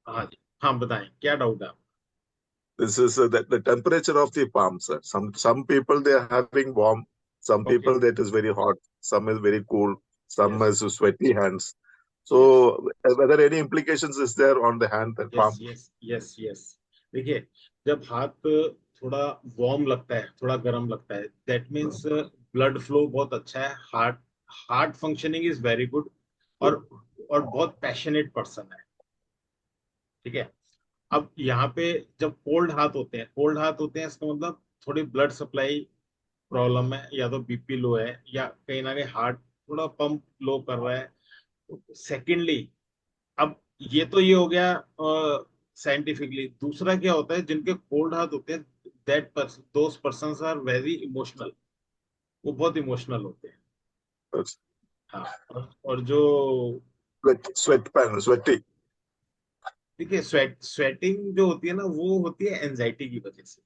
हाँ जी, हाँ बताएं क्या डाउट है आपको? This is the temperature of the palm, sir. Some people they are having warm, some okay. people that is very hot, some is very cool, some yes is sweaty hands. Yes So whether any implications is there on the hand and yes palm? Yes yes yes. देखिए, जब हाथ थोड़ा warm लगता है, थोड़ा गर्म लगता है, दैट मीन्स ब्लड फ्लो बहुत अच्छा है, heart heart functioning is very good. और बहुत पैशनेट पर्सन है। ठीक है। अब यहाँ पे जब कोल्ड हाथ होते हैं इसका मतलब थोड़ी ब्लड सप्लाई प्रॉब्लम है, या तो बीपी लो है, या कहीं ना कहीं हार्ट थोड़ा पंप लो कर रहा है। सेकेंडली, अब ये हो गया साइंटिफिकली। दूसरा क्या होता है, जिनके कोल्ड हार्ट होते हैं, that person those persons are very emotional. वो बहुत इमोशनल होते हैं। हाँ। और जो Sweaty. देखिए, स्वेटिंग जो होती है ना, वो होती है एंजाइटी की वजह से।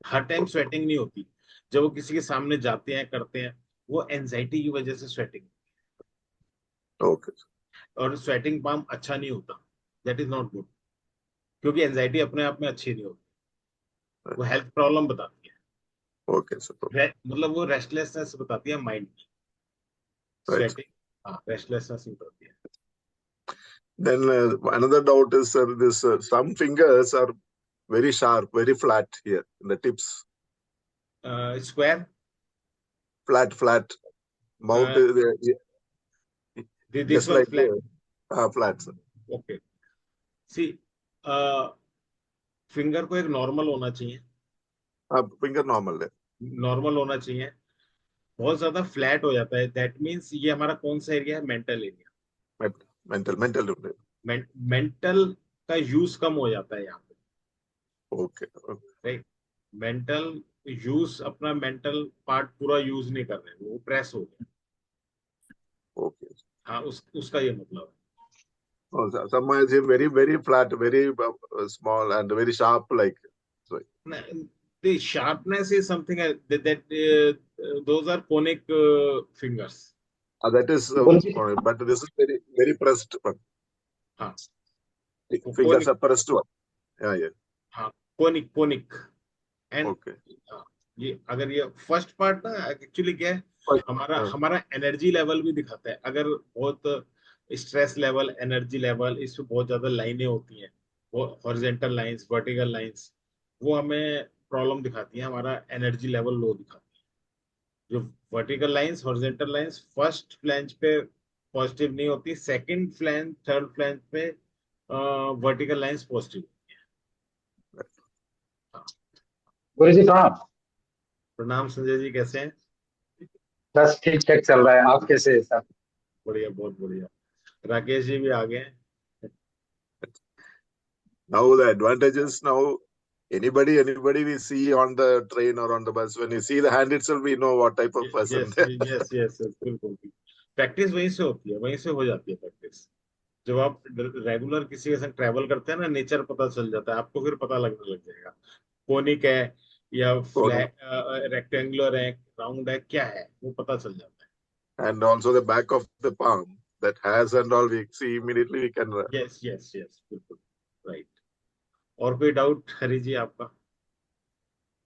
हर टाइम स्वेटिंग नहीं होती। जब वो किसी के सामने जाते हैं करते हैं, वो एंजाइटी की वजह से स्वेटिंग। Okay. और स्वेटिंग पाम अच्छा नहीं होता। That is not good. क्योंकि एंजाइटी अपने आप में अच्छी नहीं होती। वो हेल्थ प्रॉब्लम बताती Okay, sir. है। मतलब वो रेस्टलेसनेस बताती है माइंड की। Right. स्वेटिंग, हाँ रेस्टलेसनेस नहीं बताती है। Then another doubt is, sir, this some fingers are very sharp, very flat here in the tips. Square. Flat. Mouth is this just one like flat. flat, sir. Okay. See, finger को एक normal होना चाहिए। Finger normal है. Normal होना चाहिए। बहुत ज्यादा flat हो जाता है, दैट मीन्स ये हमारा कौन सा एरिया है, मेंटल एरिया। Mental. मेंटल का यूज कम हो जाता है यहाँ Okay. पे। राइट। मेंटल यूज, अपना मेंटल पार्ट पूरा यूज नहीं कर रहे, वो प्रेस हो गया। Okay. हाँ, उसका ये मतलब Oh, some is very flat, very small and very sharp like. So, है। The sharpness is something that those are conic fingers. that is, Guruji, but this is very pressed one. हाँ, Fingers conic. are pressed one. Yeah. हाँ, conic conic. And Okay. ये अगर ये first part ना, actually क्या है, But, हमारा हमारा एनर्जी लेवल भी दिखाता है। अगर बहुत स्ट्रेस लेवल, एनर्जी लेवल, इस पे बहुत ज्यादा लाइनें होती हैं, वो हॉरिजेंटल लाइंस, वर्टिकल लाइंस, वो हमें प्रॉब्लम दिखाती है, हमारा एनर्जी लेवल लो दिखाती है। जो vertical lines, horizontal lines first flange पे पॉजिटिव नहीं होती, सेकंड फ्लैंज, थर्ड फ्लैंज पे वर्टिकल लाइंस पॉजिटिव। गुरुजी प्रणाम। प्रणाम संजय जी, कैसे हैं? बस ठीक ठाक चल रहा है, आप कैसे हैं सर? बढ़िया, बहुत बढ़िया। राकेश जी भी आ गए हैं। now the advantages now anybody we see on the train or on the bus, when you see the hand itself we know what type of person yes they yes yes, बिल्कुल। Practice वहीं से होती है, वहीं से हो जाती है प्रैक्टिस। जब आप रेगुलर किसी के साथ ट्रैवल करते हैं ना, नेचर पता चल जाता है आपको, फिर पता लगने लग जाएगा कोनिक है या are. फ्लैट, रेक्टेंगुलर है, राउंड है, क्या है वो पता चल जाता And also the back of the palm that has and all we see immediately we can. है। यस यस यस, बिल्कुल। राइट। और कोई डाउट हरी जी आपका?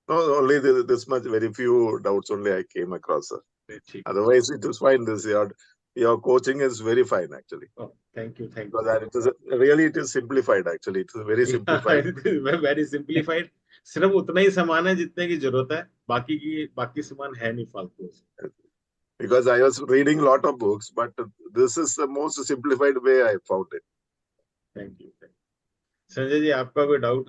No, only this much, very few doubts only I came across, sir. ठीक है। Otherwise, it is fine. Your coaching is very fine actually. Thank you thank Because you. it is really it is simplified actually. It is very simplified. Very simplified. सिर्फ उतना ही सामान है जितने की जरूरत है, बाकी सामान है नहीं फालतू। Because I was reading a lot of books, but this is the most simplified way I found it. Thank you. Sanjay ji, आपका कोई डाउट?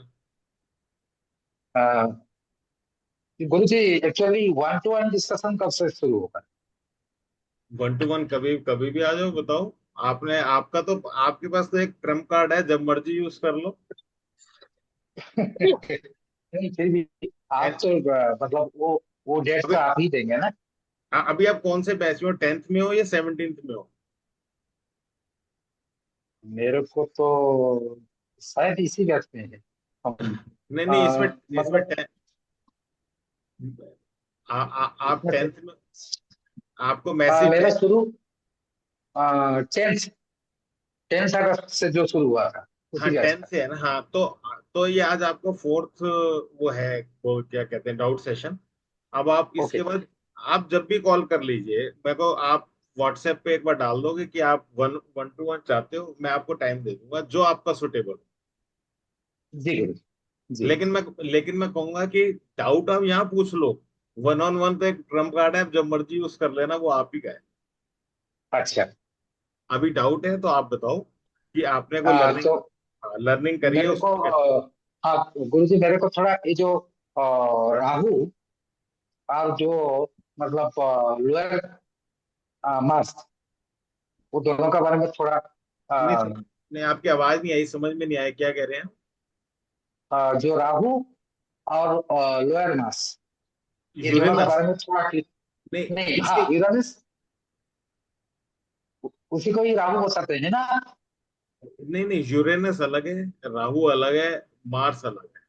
गुरुजी actually one to one discussion कब से शुरू होगा? वन टू वन कभी कभी भी आ जाओ, बताओ। आपने आपका तो आपके पास तो एक ट्रम्प कार्ड है, जब मर्जी यूज कर लो। नहीं फिर भी आप And, तो मतलब वो डेट तो अभी आप ही देंगे ना? अभी आप कौन से बैच में हो, 10th में हो या 17th में हो? मेरे को तो शायद इसी बैच में है हम। नहीं नहीं, इसमें इसमें मतलब 10, आप इसमें 10th में, आपको मैसेज मेरा 10। शुरू 10th 10th अगस्त से जो शुरू हुआ था। हाँ उसी के 10 आसपास। से है ना, हाँ तो ये आज आपको फोर्थ वो है, वो क्या कहते हैं, डाउट सेशन। अब आप ओके। इसके बाद आप जब भी कॉल कर लीजिए मेरे को, आप व्हाट्सएप पे एक बार डाल दोगे कि आप 1-1 चाहते हो, मैं आपको टाइम दे दूंगा जो आपका सुटेबल। जी गुरु जी। जी। लेकिन मैं कहूंगा कि डाउट आप यहाँ पूछ लो, 1-on-1 तो एक ट्रम्प कार्ड है, आप जब मर्जी यूज कर लेना, वो आप ही का है। अच्छा। अभी डाउट है तो आप बताओ कि आपने कोई लर्निंग, तो लर्निंग करी है मेरे को उसमें क्या। हाँ गुरु जी, मेरे को थोड़ा ये जो राहु और जो मतलब लोअर मास, वो दोनों के बारे में थोड़ा नहीं अ, नहीं, आपकी आवाज नहीं आई, समझ में नहीं आया क्या कह रहे हैं। जो राहु और लोअर मास, ये दोनों के यूरेनस, बारे में थोड़ा नहीं नहीं, हाँ इसके, यूरेनस, उसी को ही राहु बोलते हैं ना। नहीं नहीं, यूरेनस अलग है, राहु अलग है, मार्स अलग है।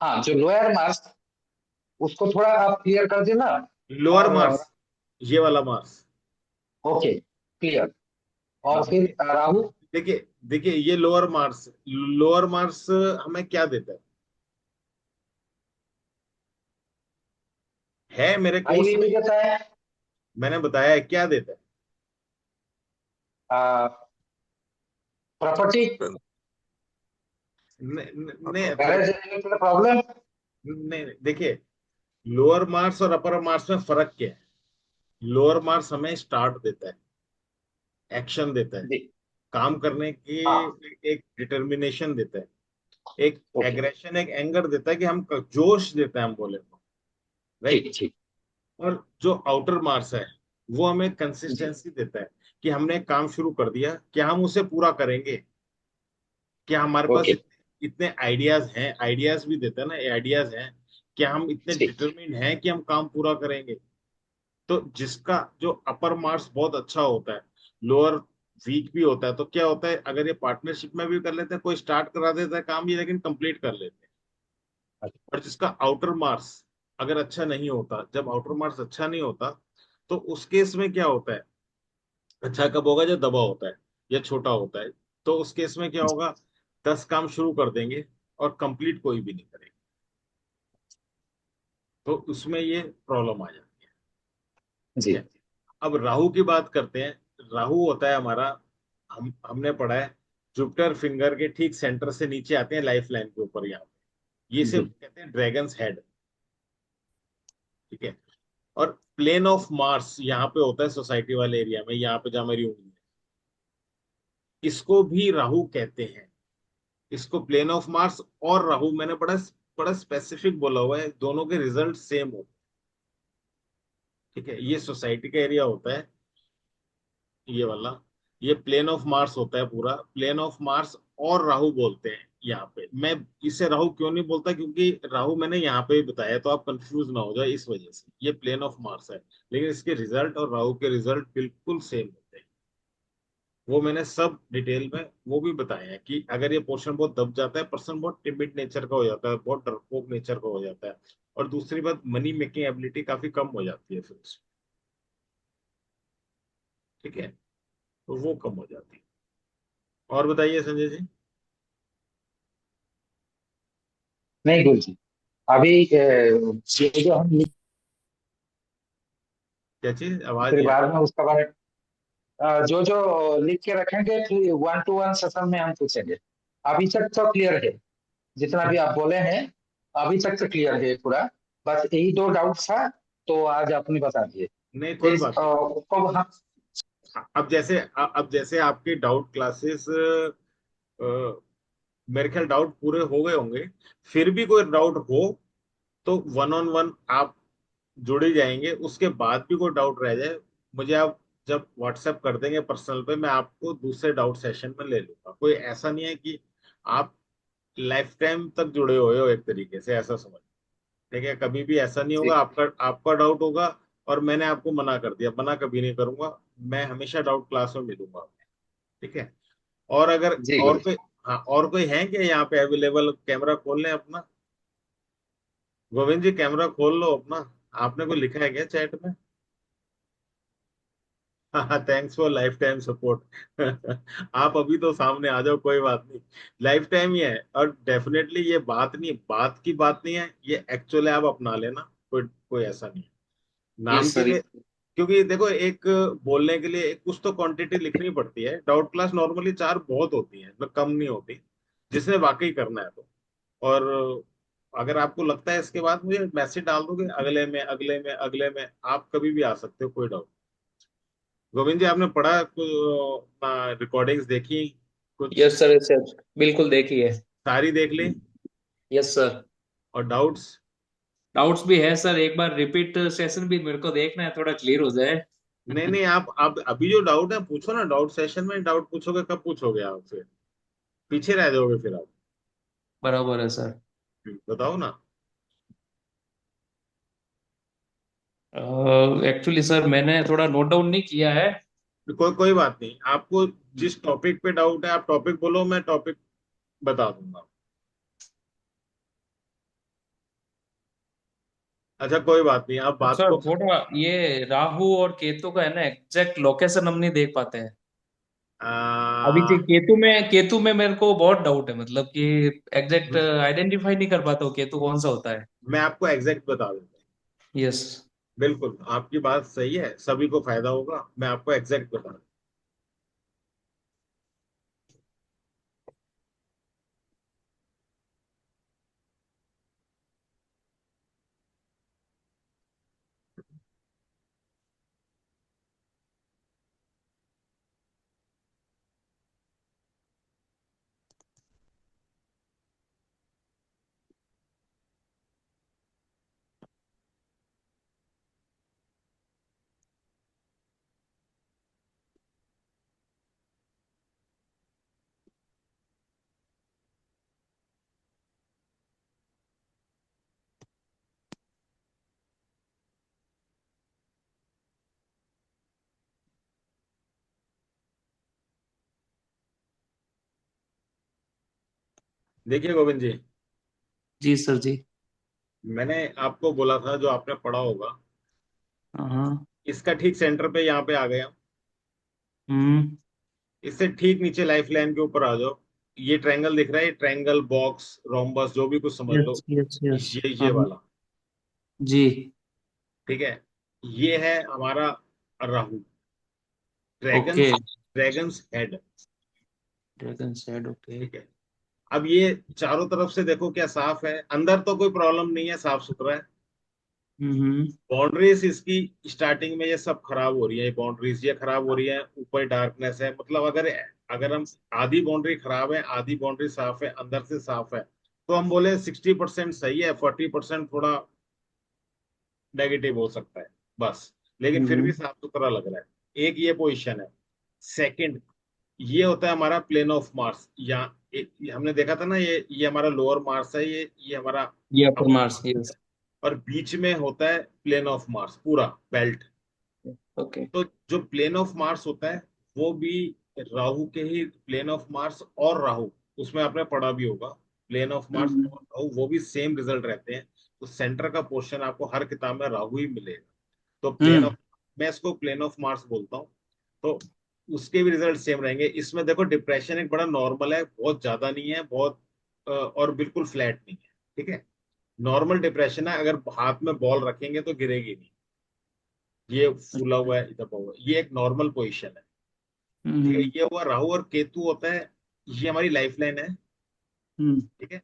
हाँ, जो लोअर मास, उसको थोड़ा आप क्लियर कर देना। लोअर और मार्स, ये वाला मार्स। Okay, clear. और फिर देखिए राहु। देखिए देखिए, ये लोअर मार्स, लोअर मार्स हमें क्या देता है मेरे आई कोर्स भी में, देता है, मैंने बताया है क्या देता है। प्रॉपर्टी, नहीं मैरिज प्रॉब्लम। नहीं, देखिए, लोअर मार्स और अपर मार्स में फर्क क्या है। लोअर मार्स हमें स्टार्ट देता है, एक्शन देता है, जी। काम करने की हाँ। एक डिटर्मिनेशन देता है, एक ओके। एग्रेशन, एक एंगर देता है कि हम जोश देता है हम बोले तो, राइट। ठीक ठीक। और जो आउटर मार्स है वो हमें जी। कंसिस्टेंसी देता है कि हमने एक काम शुरू कर दिया, क्या हम उसे पूरा करेंगे, क्या हमारे पास ओके। इतने आइडियाज हैं, आइडियाज भी देता है ना, आइडियाज हैं, क्या हम इतने ठीक। डिटरमिन्ड हैं कि हम काम पूरा करेंगे। तो जिसका जो अपर मार्क्स बहुत अच्छा होता है, लोअर वीक भी होता है, तो क्या होता है, अगर ये पार्टनरशिप में भी कर लेते हैं, कोई स्टार्ट करा देता है काम ये, लेकिन कंप्लीट कर लेते हैं। और जिसका आउटर मार्क्स अगर अच्छा नहीं होता, जब आउटर मार्क्स अच्छा नहीं होता, तो उस केस में क्या होता है, अच्छा कब होगा, जब दबा होता है या छोटा होता है, तो उस केस में क्या होगा, 10 काम शुरू कर देंगे और कंप्लीट कोई भी नहीं करेगा, तो उसमें ये प्रॉब्लम आ जाती है। ठीक जी। है। अब राहु की बात करते हैं। राहु होता है हमारा, हमने पढ़ा है, जुपिटर फिंगर के ठीक सेंटर से नीचे आते हैं, लाइफ लाइन के ऊपर, यहाँ पे ये सिर्फ जी। कहते हैं ड्रैगन्स हेड। ठीक है। और प्लेन ऑफ मार्स यहाँ पे होता है सोसाइटी वाले एरिया में, यहाँ पे जहाँ मेरी उंगली है, इसको भी राहु कहते हैं। इसको प्लेन ऑफ मार्स और राहु, मैंने बड़ा बड़ा स्पेसिफिक बोला हुआ है, दोनों के रिजल्ट सेम होते हैं। ठीक है, ये सोसाइटी का एरिया होता है, ये वाला, ये प्लेन ऑफ मार्स होता है पूरा, प्लेन ऑफ मार्स और राहु बोलते हैं यहाँ पे। मैं इसे राहु क्यों नहीं बोलता, क्योंकि राहु मैंने यहाँ पे भी बताया, तो आप कंफ्यूज ना हो जाए, इस वजह से ये प्लेन ऑफ मार्स है, लेकिन इसके रिजल्ट और राहु के रिजल्ट बिल्कुल सेम होते हैं। वो मैंने सब डिटेल में वो भी बताया है कि अगर ये पोर्शन बहुत दब जाता है, पर्सन बहुत टिमिड नेचर का हो जाता है, बहुत डरपोक नेचर का हो जाता है, और दूसरी बात, मनी मेकिंग एबिलिटी काफी कम हो जाती है फिर उसमें। ठीक है, तो वो कम हो जाती है। और बताइए संजय जी। नहीं गुरु जी, अभी ये जो हम क्या चीज, आवाज फिर नहीं आ बाद में उसके बारे में जो जो लिख के रखेंगे, फिर 1-to-1 सेशन में हम पूछेंगे। अभी तक तो क्लियर है, जितना रही। भी आप बोले हैं अभी तक तो क्लियर है पूरा। बस यही दो डाउट था, तो आज आपने बता दिए। नहीं कोई फिर बात नहीं। उसको हम। अब जैसे आपके डाउट क्लासेस, मेरे ख्याल डाउट पूरे हो गए होंगे, फिर भी कोई डाउट हो तो 1-on-1 आप जुड़ ही जाएंगे, उसके बाद भी कोई डाउट रह जाए, मुझे आप जब व्हाट्सएप कर देंगे पर्सनल पे, मैं आपको दूसरे डाउट सेशन में ले लूंगा। कोई ऐसा नहीं है कि आप लाइफ टाइम तक जुड़े हुए हो, एक तरीके से ऐसा समझ। ठीक है, कभी भी ऐसा नहीं होगा, जी। आपका आपका डाउट होगा और मैंने आपको मना कर दिया, मना कभी नहीं करूंगा, मैं हमेशा डाउट क्लास में मिलूंगा। ठीक है। और अगर जी और गुरु जी। कोई, हाँ और कोई है क्या यहाँ पे अवेलेबल, कैमरा खोल लें अपना। गोविंद जी कैमरा खोल लो अपना, आपने कोई लिखा है क्या चैट में। हाँ, thanks for life time support. आप अभी तो सामने आ जाओ, कोई बात नहीं। लाइफ टाइम ही है, और डेफिनेटली ये बात नहीं, बात की बात नहीं है, ये एक्चुअली आप अपना लेना। कोई कोई ऐसा नहीं है नाम यस के सर। लिए। क्योंकि देखो, एक बोलने के लिए कुछ तो क्वांटिटी लिखनी पड़ती है। डाउट क्लास नॉर्मली 4 बहुत होती है, मतलब कम नहीं होती, जिसने वाकई करना है तो। और अगर आपको लगता है इसके बाद, मुझे मैसेज डाल दोगे, अगले में, अगले में, अगले में, आप कभी भी आ सकते हो, कोई डाउट। गोविंद जी, आपने पढ़ा, रिकॉर्डिंग्स देखी कुछ? यस सर, सर बिल्कुल देखिए। सारी देख ली? Yes sir. और डाउट्स? डाउट्स भी है सर, एक बार रिपीट सेशन भी मेरे को देखना है, थोड़ा क्लियर हो जाए। नहीं नहीं, आप अभी जो डाउट है पूछो ना, डाउट सेशन में डाउट पूछोगे, कब पूछोगे आप फिर? पीछे रह जाओगे फिर आप। बराबर है सर। बताओ ना। एक्चुअली सर मैंने थोड़ा नोट डाउन नहीं किया है। कोई कोई बात नहीं, आपको जिस टॉपिक पे डाउट है आप टॉपिक बोलो, मैं टॉपिक बता दूंगा। अच्छा, कोई बात नहीं, आप बात सर को। थोड़ा ये राहु और केतु का है ना, एग्जैक्ट लोकेशन हम नहीं देख पाते हैं। अभी आ, केतु में मेरे को बहुत डाउट है, मतलब कि एग्जैक्ट आइडेंटिफाई नहीं कर पाता हूँ केतु कौन सा होता है। मैं आपको एग्जैक्ट बता देता हूँ। यस। बिल्कुल, आपकी बात सही है, सभी को फायदा होगा, मैं आपको एग्जैक्ट बता दूं। देखिए गोविंद जी, जी सर जी। मैंने आपको बोला था, जो आपने पढ़ा होगा, हाँ। इसका ठीक सेंटर पे यहाँ पे आ गया। हम्म। इससे ठीक नीचे लाइफ लाइन के ऊपर आ जाओ। ये ट्रायंगल दिख रहा है, ट्रायंगल, बॉक्स, रोम्बस, जो भी कुछ समझ यस लो। Yes yes. ये हाँ। वाला। जी। ठीक है, ये है हमारा Rahu, dragon, okay. Dragons head. Dragon side, okay. ठीक है, अब ये चारों तरफ से देखो, क्या साफ है? अंदर तो कोई प्रॉब्लम नहीं है, साफ सुथरा है। हम्म। बाउंड्रीज इसकी स्टार्टिंग में ये सब खराब हो रही है, बाउंड्रीज ये खराब हो रही है, ऊपर डार्कनेस है। मतलब अगर अगर हम आधी बाउंड्री खराब है, आधी बाउंड्री साफ है, अंदर से साफ है, तो हम बोले 60% सही है, 40% थोड़ा नेगेटिव हो सकता है, बस। लेकिन फिर भी हम्म। साफ सुथरा लग रहा है। एक ये पोजीशन है। सेकंड, ये होता है हमारा प्लेन ऑफ मार्स। यहाँ ये हमने देखा था ना, ये हमारा लोअर मार्स है, ये हमारा ये अपर अपर मार्स, मार्स यस। है। और बीच में होता है प्लेन ऑफ मार्स, पूरा बेल्ट। ओके। तो जो प्लेन ऑफ मार्स होता है, वो भी राहु के ही, प्लेन ऑफ मार्स और राहु, उसमें आपने पढ़ा भी होगा, प्लेन ऑफ मार्स हम्म। और राहु वो भी सेम रिजल्ट रहते हैं। तो सेंटर का पोर्शन आपको हर किताब में राहु ही मिलेगा। तो प्लेन हम्म। ऑफ, मैं इसको प्लेन ऑफ मार्स बोलता हूँ। तो उसके भी रिजल्ट सेम रहेंगे। इसमें देखो, डिप्रेशन एक बड़ा नॉर्मल है, बहुत ज्यादा नहीं है, बहुत और बिल्कुल फ्लैट नहीं है। ठीक है, नॉर्मल डिप्रेशन है, अगर हाथ में बॉल रखेंगे तो गिरेगी नहीं। ये फूला हुआ है, दबा हुआ है, ये एक नॉर्मल पोजिशन है। ठीक है, हम्म। ये हुआ राहु। और केतु होता है, ये हमारी लाइफ लाइन है। हम्म। ठीक है,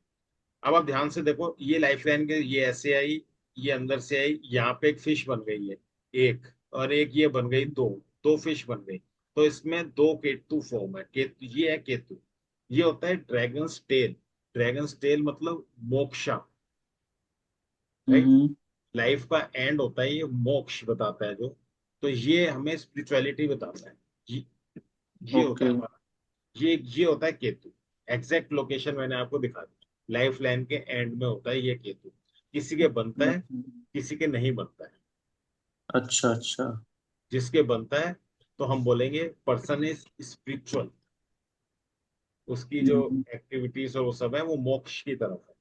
अब आप ध्यान से देखो, ये लाइफ लाइन के, ये ऐसे आई, ये अंदर से आई, यहाँ पे एक फिश बन गई है, एक, और एक ये बन गई, दो, दो फिश बन गई। तो इसमें दो केतु फॉर्म है। केतु, ये है केतु। ये होता है ड्रैगन टेल। ड्रैगन टेल मतलब मोक्षा, राइट? हम्म। लाइफ का एंड होता है, ये मोक्ष बताता है जो। तो ये हमें स्पिरिचुअलिटी बताता है। ये होता ओके। है हमारा, ये होता है केतु। एग्जैक्ट लोकेशन मैंने आपको दिखा दी, लाइफ लाइन के एंड में होता है ये केतु। किसी के बनता है, किसी के नहीं बनता है। अच्छा अच्छा। जिसके बनता है, तो हम बोलेंगे पर्सन इज स्पिरिचुअल। उसकी जो हम्म। एक्टिविटीज और वो सब है, वो मोक्ष की तरफ है।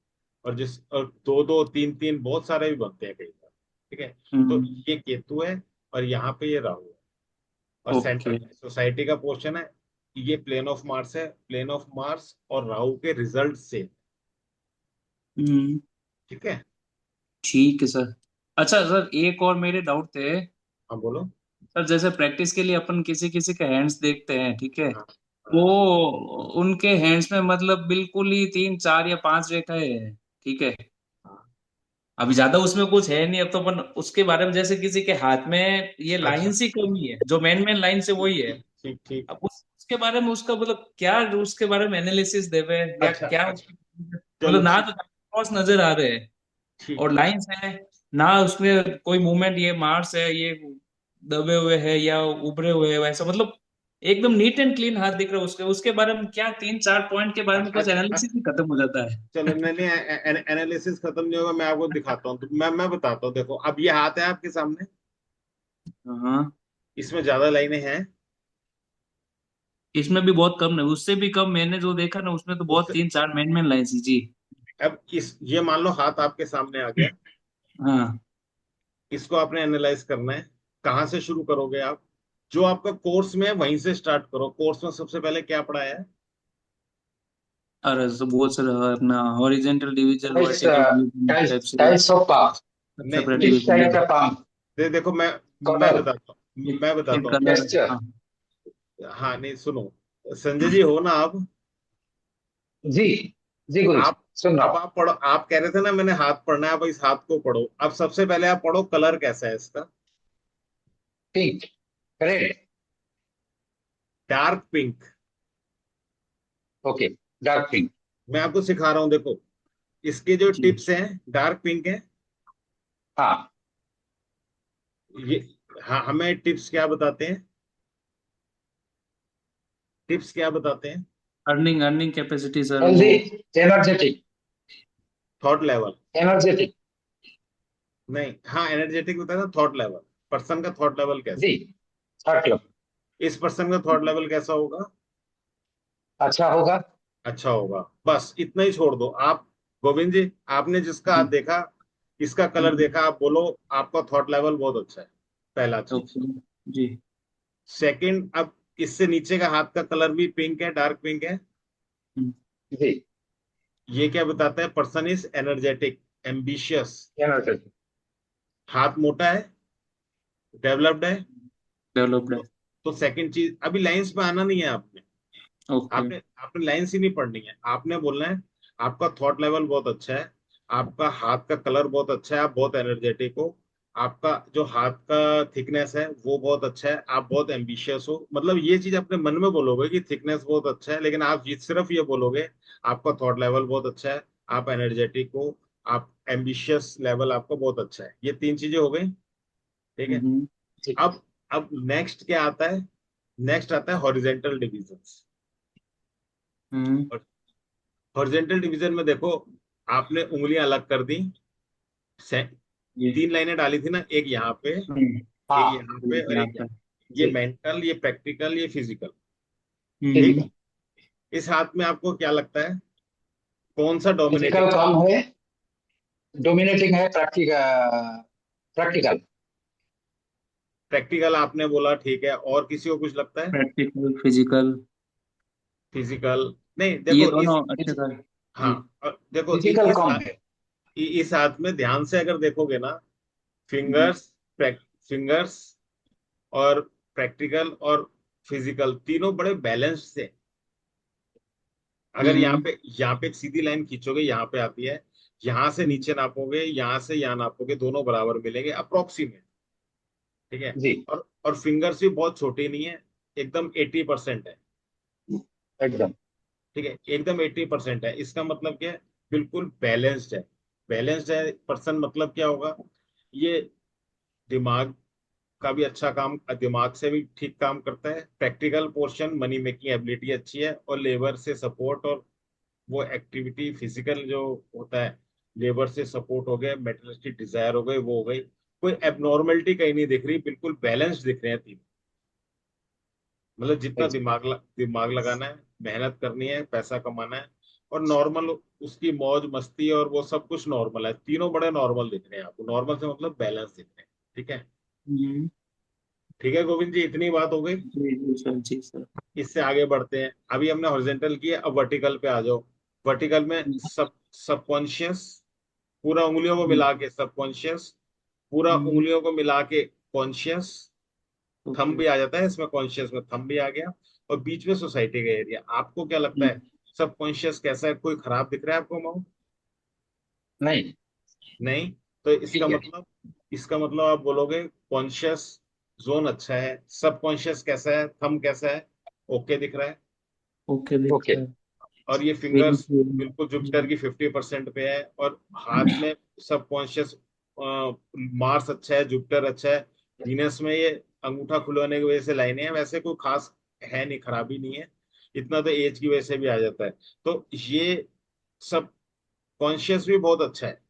और और दो दो तीन तीन बहुत सारे भी बनते हैं कई बार। ठीक है, तो हम्म। ये केतु है, और यहाँ पे ये राहु है। और ओके। सेंटर सोसाइटी का पोर्शन है, ये प्लेन ऑफ मार्स है, प्लेन ऑफ मार्स और राहु के रिजल्ट से। हम्म। ठीक है। ठीक है सर। अच्छा सर, एक और मेरे डाउट थे। हाँ बोलो। सर जैसे प्रैक्टिस के लिए अपन किसी किसी के हैंड्स देखते हैं, ठीक है, हाँ वो हाँ उनके हैंड्स में मतलब बिल्कुल ही 3 4 या 5 रेखाएं हैं, ठीक है। हाँ। अभी ज्यादा उसमें कुछ है नहीं, अब तो अपन उसके बारे में, जैसे किसी के हाथ में ये अच्छा। लाइंस ही कमी है, जो मेन मेन लाइन से ठीक वही है। ठीक ठीक ठीक। अब उसके बारे में उसका मतलब क्या, उसके बारे में एनालिसिस देवे या अच्छा क्या अच्छा। चलो मतलब ना ठीक। तो क्रॉस नजर आ रहे हैं ठीक और ठीक। लाइंस है, ना उसमें कोई मूवमेंट, ये मार्स है ये दबे हुए है या उभरे हुए है वैसा, मतलब एकदम नीट एंड क्लीन हाथ दिख रहा है उसके उसके बारे में क्या 3 4 पॉइंट के बारे में कुछ अच्छा एनालिसिस ही खत्म हो जाता है। चलो, नहीं एनालिसिस खत्म नहीं होगा, मैं आपको दिखाता हूँ। तो मैं बताता हूँ, देखो अब ये हाथ है आपके सामने, हाँ, इसमें ज्यादा लाइनें हैं। इसमें भी बहुत कम है, उससे भी कम मैंने जो देखा ना, उसमें तो बहुत उससे 3 4 मेन मेन लाइन थी जी। अब इस ये मान लो हाथ आपके सामने आ गया, हाँ। इसको आपने एनालाइज करना है। कहाँ से शुरू करोगे आप? जो आपका कोर्स में है वहीं से स्टार्ट करो। कोर्स में सबसे पहले क्या पढ़ाया है? अरे तो बहुत सारा अपना horizontal division, types vertical division type से टाइप्स ऑफ पाम, नहीं सेपरेट नहीं, किस डिवीजन। टाइप का पाम, देखो मैं कलर, बताता हूँ, फिर मैं बताता हूँ। कलर। टेक्सचर। हाँ। हाँ नहीं सुनो, संजय जी हो ना आप? जी जी गुरु जी, आप सुन रहा अब हूँ। आप पढ़ो, आप कह रहे थे ना मैंने हाथ पढ़ना है, अब इस हाथ को पढ़ो। अब सबसे पहले आप पढ़ो कलर कैसा है इसका। Pink, red, dark pink. Okay, dark pink. मैं आपको सिखा रहा हूँ, देखो इसके जो जी। टिप्स हैं, डार्क पिंक है हाँ, ये। हाँ, हमें टिप्स क्या बताते हैं? टिप्स क्या बताते हैं? अर्निंग अर्निंग कैपेसिटी सर वो। Healthy, energetic, thought level. Energetic. नहीं, हाँ एनर्जेटिक होता है ना, थॉट लेवल। पर्सन का थॉट लेवल कैसा जी, है? थर्ड क्लब, इस पर्सन का थॉट लेवल कैसा होगा? अच्छा होगा। अच्छा होगा। बस इतना ही छोड़ दो आप। गोविंद जी, आपने जिसका हाथ जी। देखा, इसका कलर देखा, आप बोलो आपका थॉट लेवल बहुत अच्छा है। पहला चीज। ओके। जी। सेकंड, अब इससे नीचे का हाथ का कलर भी पिंक है, डार्क पिंक है। हम्म। जी, ये क्या बताता है? Person is energetic, ambitious. Energetic. हाथ मोटा है, डेवलप्ड है। डेवलप्ड है। तो, तो सेकंड चीज, अभी लाइंस पे आना नहीं है आपने। ओके। आपने आपने लाइंस ही नहीं पढ़नी है, आपने बोलना है आपका थॉट लेवल बहुत अच्छा है, आपका हाथ का कलर बहुत अच्छा है, आप बहुत एनर्जेटिक हो, आपका जो हाथ का थिकनेस है वो बहुत अच्छा है, आप बहुत एम्बिशियस हो। मतलब ये चीज अपने मन में बोलोगे कि थिकनेस बहुत अच्छा है, लेकिन आप सिर्फ ये बोलोगे आपका थॉट लेवल बहुत अच्छा है, आप एनर्जेटिक हो, आप एम्बिशियस लेवल आपका बहुत अच्छा है। ये तीन चीजें हो गई। ठीक है। हम्म। जी, अब अब नेक्स्ट क्या आता है? नेक्स्ट आता है हॉरिजेंटल डिविजन्स। हम्म। हॉरिजेंटल डिवीजन में देखो, आपने उंगलियां अलग कर दी। से- ये। तीन लाइनें डाली थी ना, एक यहाँ पे, एक हाँ, यहाँ पे और यहाँ एक पे। यहाँ। ये जी, मेंटल, ये प्रैक्टिकल, ये फिजिकल। ठीक। फिजिकल। इस हाथ में आपको क्या लगता है कौन सा डोमिनेटिंग फिजिकल है? कम है, डोमिनेटिंग है, प्रैक्टिकल, प्रैक्टिकल। प्रैक्टिकल आपने बोला, ठीक है, और किसी को कुछ लगता है? Practical, physical. फिजिकल। नहीं ये देखो दोनों इस, अच्छे सर। हाँ, जी। और देखो फिजिकल कम है। इस हाथ में ध्यान से अगर देखोगे ना, हम्म। फिंगर्स, फिंगर्स और प्रैक्टिकल और फिजिकल तीनों बड़े बैलेंस्ड से। अगर हम्म, यहाँ पे एक सीधी लाइन खींचोगे, यहाँ पे आती है, यहाँ से नीचे नापोगे, यहाँ से यहाँ नापोगे, दोनों बराबर मिलेंगे अप्रोक्सीमेट। ठीक है। जी, और फिंगर्स भी बहुत छोटी नहीं है, एकदम 80% है। एकदम। ठीक है, एकदम 80% है। इसका मतलब क्या है? बिल्कुल बैलेंस्ड है। बैलेंस्ड है पर्सन मतलब क्या होगा? ये दिमाग का भी अच्छा काम, दिमाग से भी ठीक काम करता है। Practical portion, money making ability अच्छी है, और लेबर से सपोर्ट और वो एक्टिविटी, फिजिकल जो होता है, लेबर से सपोर्ट हो गया, मेटलिस्टिक डिजायर हो गए, वो हो गई। कोई एबनॉर्मलिटी कहीं नहीं दिख रही, बिल्कुल बैलेंस दिख रहे हैं तीन। मतलब जितना एकदम। दिमाग लगाना है, मेहनत करनी है, पैसा कमाना है, और नॉर्मल उसकी मौज मस्ती और वो सब कुछ नॉर्मल है। तीनों बड़े नॉर्मल दिख रहे हैं आपको। नॉर्मल से मतलब बैलेंस दिख रहे हैं। ठीक है। हम्म। ठीक है गोविंद जी, इतनी बात हो गई। जी जी सर, जी सर। इससे आगे बढ़ते हैं। अभी हमने हॉरिजॉन्टल किया, अब वर्टिकल पे आ जाओ। वर्टिकल में सबकॉन्शियस, पूरा उंगलियों को मिला के सबकॉन्शियस, पूरा उंगलियों को मिला के कॉन्शियस, थंब ओके। भी आ जाता है इसमें, कॉन्शियस में थंब भी आ गया, और बीच में सोसाइटी का एरिया। आपको क्या लगता है सबकॉन्शियस कैसा है? कोई खराब दिख रहा है आपको माउंट? नहीं, नहीं। तो ठीक है। इसका मतलब आप बोलोगे कॉन्शियस जोन अच्छा है, सबकॉन्शियस कैसा है, थंब कैसा है? ओके दिख रहा है। ओके दिख ओके। रहा है। और ये वेरी फिंगर्स बिल्कुल जुपिटर की 50% पे है, और हाथ में सबकॉन्शियस मार्स अच्छा है, जुपिटर अच्छा है, वीनस में ये अंगूठा खुलवाने की वजह से लाइनें हैं, वैसे कोई खास है नहीं, खराबी नहीं है। इतना तो एज की वजह से भी आ जाता है। तो ये सब कॉन्शियस भी बहुत अच्छा है।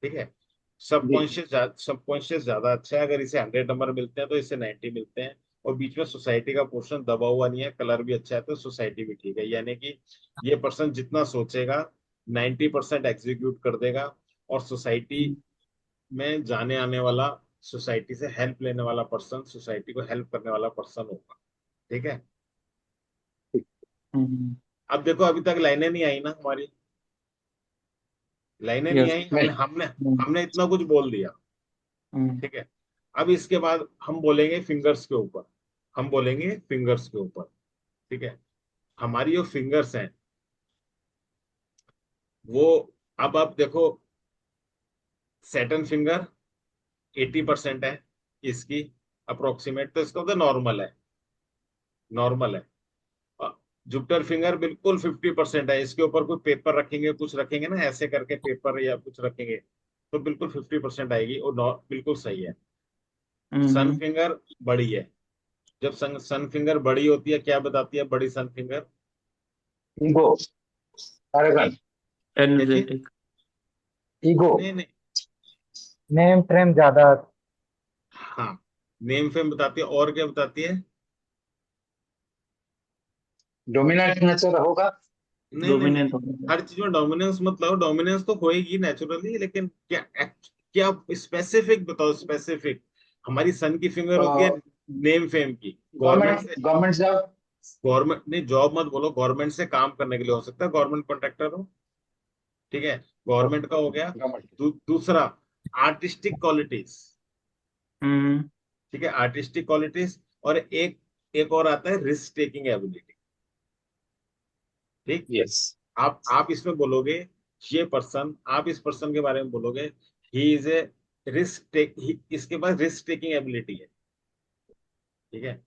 ठीक है। जी। सबकॉन्शियस ज्यादा अच्छा है। अगर इसे 100 नंबर मिलते हैं तो इसे 90 मिलते हैं। और बीच में सोसाइटी का पोर्शन दबा हुआ नहीं है, कलर भी अच्छा है, तो सोसाइटी भी ठीक है। यानी कि ये पर्सन जितना सोचेगा 90% एग्जीक्यूट कर देगा। और सोसाइटी में जाने आने वाला, सोसाइटी से हेल्प लेने वाला पर्सन, सोसाइटी को हेल्प करने वाला पर्सन होगा। ठीक है। अब देखो, अभी तक लाइनें नहीं आई ना हमारी, लाइनें नहीं यस। आई, हमने नहीं। हमने हमने इतना कुछ बोल दिया। ठीक है। अब इसके बाद हम बोलेंगे फिंगर्स के ऊपर, हम बोलेंगे फिंगर्स के ऊपर। ठीक है। हमारी जो फिंगर्स हैं वो, अब आप देखो, सेटन फिंगर 80% है इसकी, अप्रोक्सीमेट, तो इसका तो नॉर्मल है, नॉर्मल है। जुपिटर फिंगर बिल्कुल 50% है, इसके ऊपर कोई पेपर रखेंगे, कुछ रखेंगे ना ऐसे करके पेपर या कुछ रखेंगे, तो बिल्कुल 50% आएगी, और बिल्कुल सही है। सन फिंगर बड़ी है। जब सन फिंगर बड़ी होती है, क्या बताती है बड़ी सन फिंगर? ईगो। अरेगन। क्या चीज? एनर्जेटिक। ईगो। नहीं नहीं। नेम फ्रेम ज्यादा। हाँ, नेम फेम बताती है, और क्या बताती है? डोमिनेंट नेचर होगा। नहीं नहीं नहीं। डोमिनेंट होगा। हर चीज में डोमिनेंस मतलब, डोमिनेंस तो होएगी नेचुरली, लेकिन क्या क्या स्पेसिफिक बताओ, स्पेसिफिक। हमारी सन की फिंगर होती है नेम फेम की, गवर्नमेंट गवर्नमेंट से। Government job. गवर्नमेंट नहीं, जॉब मत बोलो, गवर्नमेंट से काम करने के लिए हो सकता है, गवर्नमेंट कॉन्ट्रैक्टर हो। ठीक है। गवर्नमेंट का हो गया। गवर्नमेंट। दूसरा, आर्टिस्टिक क्वालिटीज। हम्म। ठीक है, आर्टिस्टिक क्वालिटीज। और एक एक और आता है रिस्क टेकिंग एबिलिटी। ठीक। यस। आप इसमें बोलोगे, ये पर्सन, आप इस पर्सन के बारे में बोलोगे, he is a risk take, इसके पास रिस्क टेकिंग एबिलिटी है। ठीक है।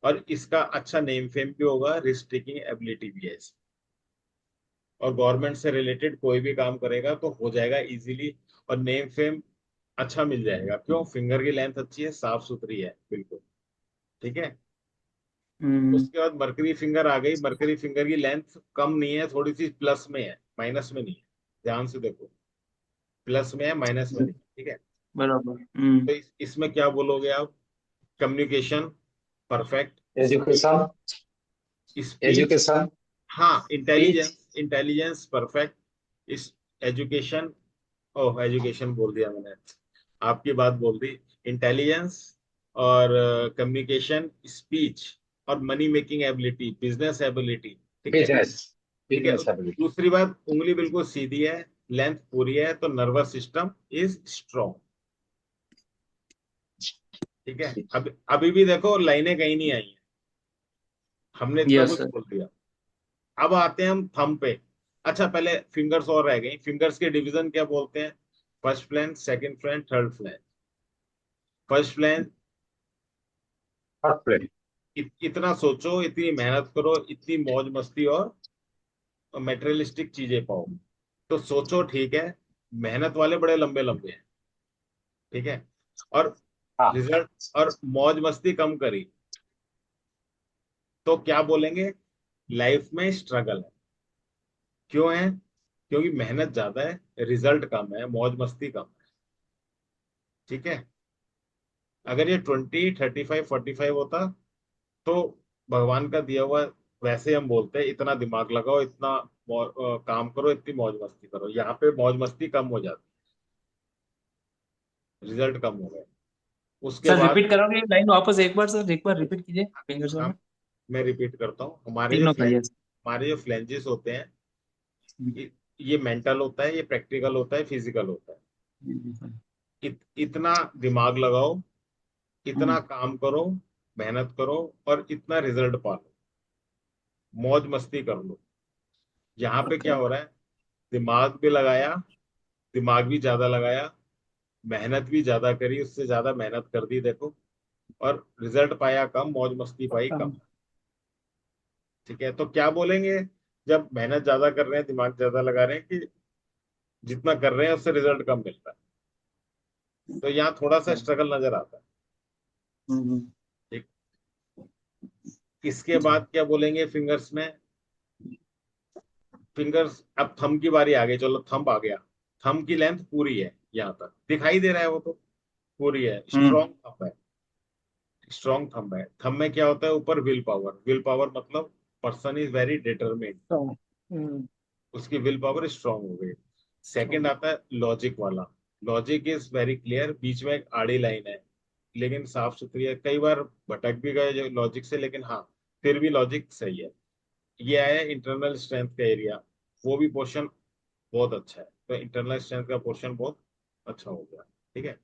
और इसका अच्छा नेम फेम भी होगा, रिस्क टेकिंग एबिलिटी भी है इसमें। और गवर्नमेंट से रिलेटेड कोई भी काम करेगा तो हो जाएगा इजीली। और नेम फेम अच्छा मिल जाएगा, क्यों? फिंगर की लेंथ अच्छी है, साफ सुथरी है बिल्कुल। ठीक है। हम्म। उसके बाद मरकरी फिंगर आ गई। मरकरी फिंगर की लेंथ कम नहीं है, थोड़ी सी प्लस में है, माइनस में नहीं है। ध्यान से देखो, प्लस में है, माइनस में नहीं। ठीक है। बराबर। तो इसमें क्या बोलोगे आप? Communication perfect, speech, education. Speech, education. हाँ, स्पीच। Intelligence, intelligence perfect. इस एजुकेशन, ओह एजुकेशन बोल दिया मैंने, आपकी बात बोल दी। इंटेलिजेंस, और कम्युनिकेशन, स्पीच, और money making ability, business ability. ठीक है। बिजनेस। ठीक है। Business ability. दूसरी बात, उंगली बिल्कुल सीधी है, लेंथ पूरी है, तो नर्वस सिस्टम इज स्ट्रॉन्ग। ठीक है। अब अभी भी देखो लाइनें कहीं नहीं आई हैं, हमने इतना यस कुछ सर। बोल दिया। अब आते हैं हम थंब पे। अच्छा, पहले फिंगर्स और रह गई। फिंगर्स के डिवीजन क्या बोलते हैं? First flange, second flange, third flange. First flange, first plane. इतना सोचो, इतनी मेहनत करो, इतनी मौज मस्ती और मेटेरियलिस्टिक चीजें पाओ, तो सोचो। ठीक है। मेहनत वाले बड़े लंबे लंबे हैं। ठीक है। और हाँ। रिजल्ट, और मौज मस्ती कम करी, तो क्या बोलेंगे? लाइफ में स्ट्रगल है। क्यों है? क्योंकि मेहनत ज्यादा है, रिजल्ट कम है, मौज मस्ती कम है। ठीक है। अगर ये 20, 35, 45 होता, तो भगवान का दिया हुआ, वैसे हम बोलते हैं इतना दिमाग लगाओ, इतना काम करो, इतनी मौज मस्ती करो। यहाँ पे मौज मस्ती कम हो जाती, रिजल्ट कम हो गए। उसके सर बाद रिपीट करोगे लाइन वापस एक बार, सर एक बार रिपीट कीजिए फिंगर्स वाला। हम मैं रिपीट करता हूँ, तीनों का, यस। हमारे जो फ्लैंजेस होते हैं, ये मेंटल होता है, ये प्रैक्टिकल होता है, फिजिकल होता है। इतना दिमाग लगाओ, इतना काम करो, मेहनत करो, और इतना रिजल्ट पालो, मौज मस्ती कर लो। यहाँ पे क्या ओके। हो रहा है, दिमाग भी लगाया, दिमाग भी ज्यादा लगाया, मेहनत भी ज्यादा करी, उससे ज्यादा मेहनत कर दी देखो, और रिजल्ट पाया कम, मौज मस्ती पाई कम। ठीक है, तो क्या बोलेंगे जब मेहनत ज्यादा कर रहे हैं, दिमाग ज्यादा लगा रहे हैं, कि जितना कर रहे हैं उससे रिजल्ट कम मिलता है। तो यहाँ थोड़ा सा स्ट्रगल नजर आता है। ठीक। इसके बाद क्या बोलेंगे फिंगर्स में, फिंगर्स, अब थंब की बारी आ गई, चलो थंब आ गया। थंब की लेंथ पूरी है, यहाँ तक दिखाई दे रहा है, वो तो पूरी है, स्ट्रॉन्ग थंब है, स्ट्रॉन्ग थंब है। थंब में क्या होता है, ऊपर विल पावर, विल पावर मतलब पर्सन इज वेरी डिटरमिन्ड, उसकी विल पावर स्ट्रांग हो गई। सेकंड आता है लॉजिक वाला, लॉजिक इज वेरी क्लियर, बीच में एक आड़ी लाइन है, लेकिन साफ सुथरी है, कई बार भटक भी गए जो लॉजिक से, लेकिन हाँ फिर भी लॉजिक सही है। ये आया इंटरनल स्ट्रेंथ का एरिया, वो भी पोर्शन बहुत अच्छा है, तो इंटरनल स्ट्रेंथ का पोर्शन बहुत अच्छा हो गया। ठीक है,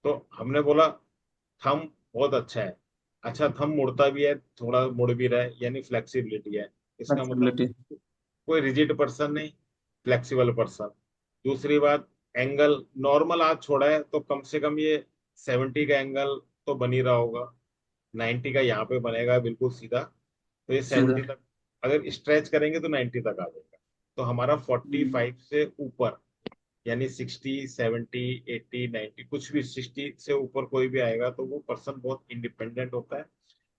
तो हमने बोला थंब बहुत अच्छा है। अच्छा, थंब मुड़ता भी है, थोड़ा मुड़ भी रहा है, यानी फ्लेक्सिबिलिटी है, इसका मतलब फ्लेक्सिबिलिटी। कोई रिजिड पर्सन नहीं, फ्लेक्सिबल पर्सन। दूसरी बात, एंगल नॉर्मल हाथ छोड़ा है तो कम से कम ये 70 का एंगल तो बन ही रहा होगा, 90 का यहाँ पे बनेगा बिल्कुल सीधा, तो ये सीधा। 70 तक अगर स्ट्रेच करेंगे तो 90 तक आ जाएगा। तो हमारा 45 से ऊपर, यानी 60, 70, 80, 90, कुछ भी 60 से ऊपर कोई भी आएगा तो वो पर्सन बहुत इंडिपेंडेंट होता है,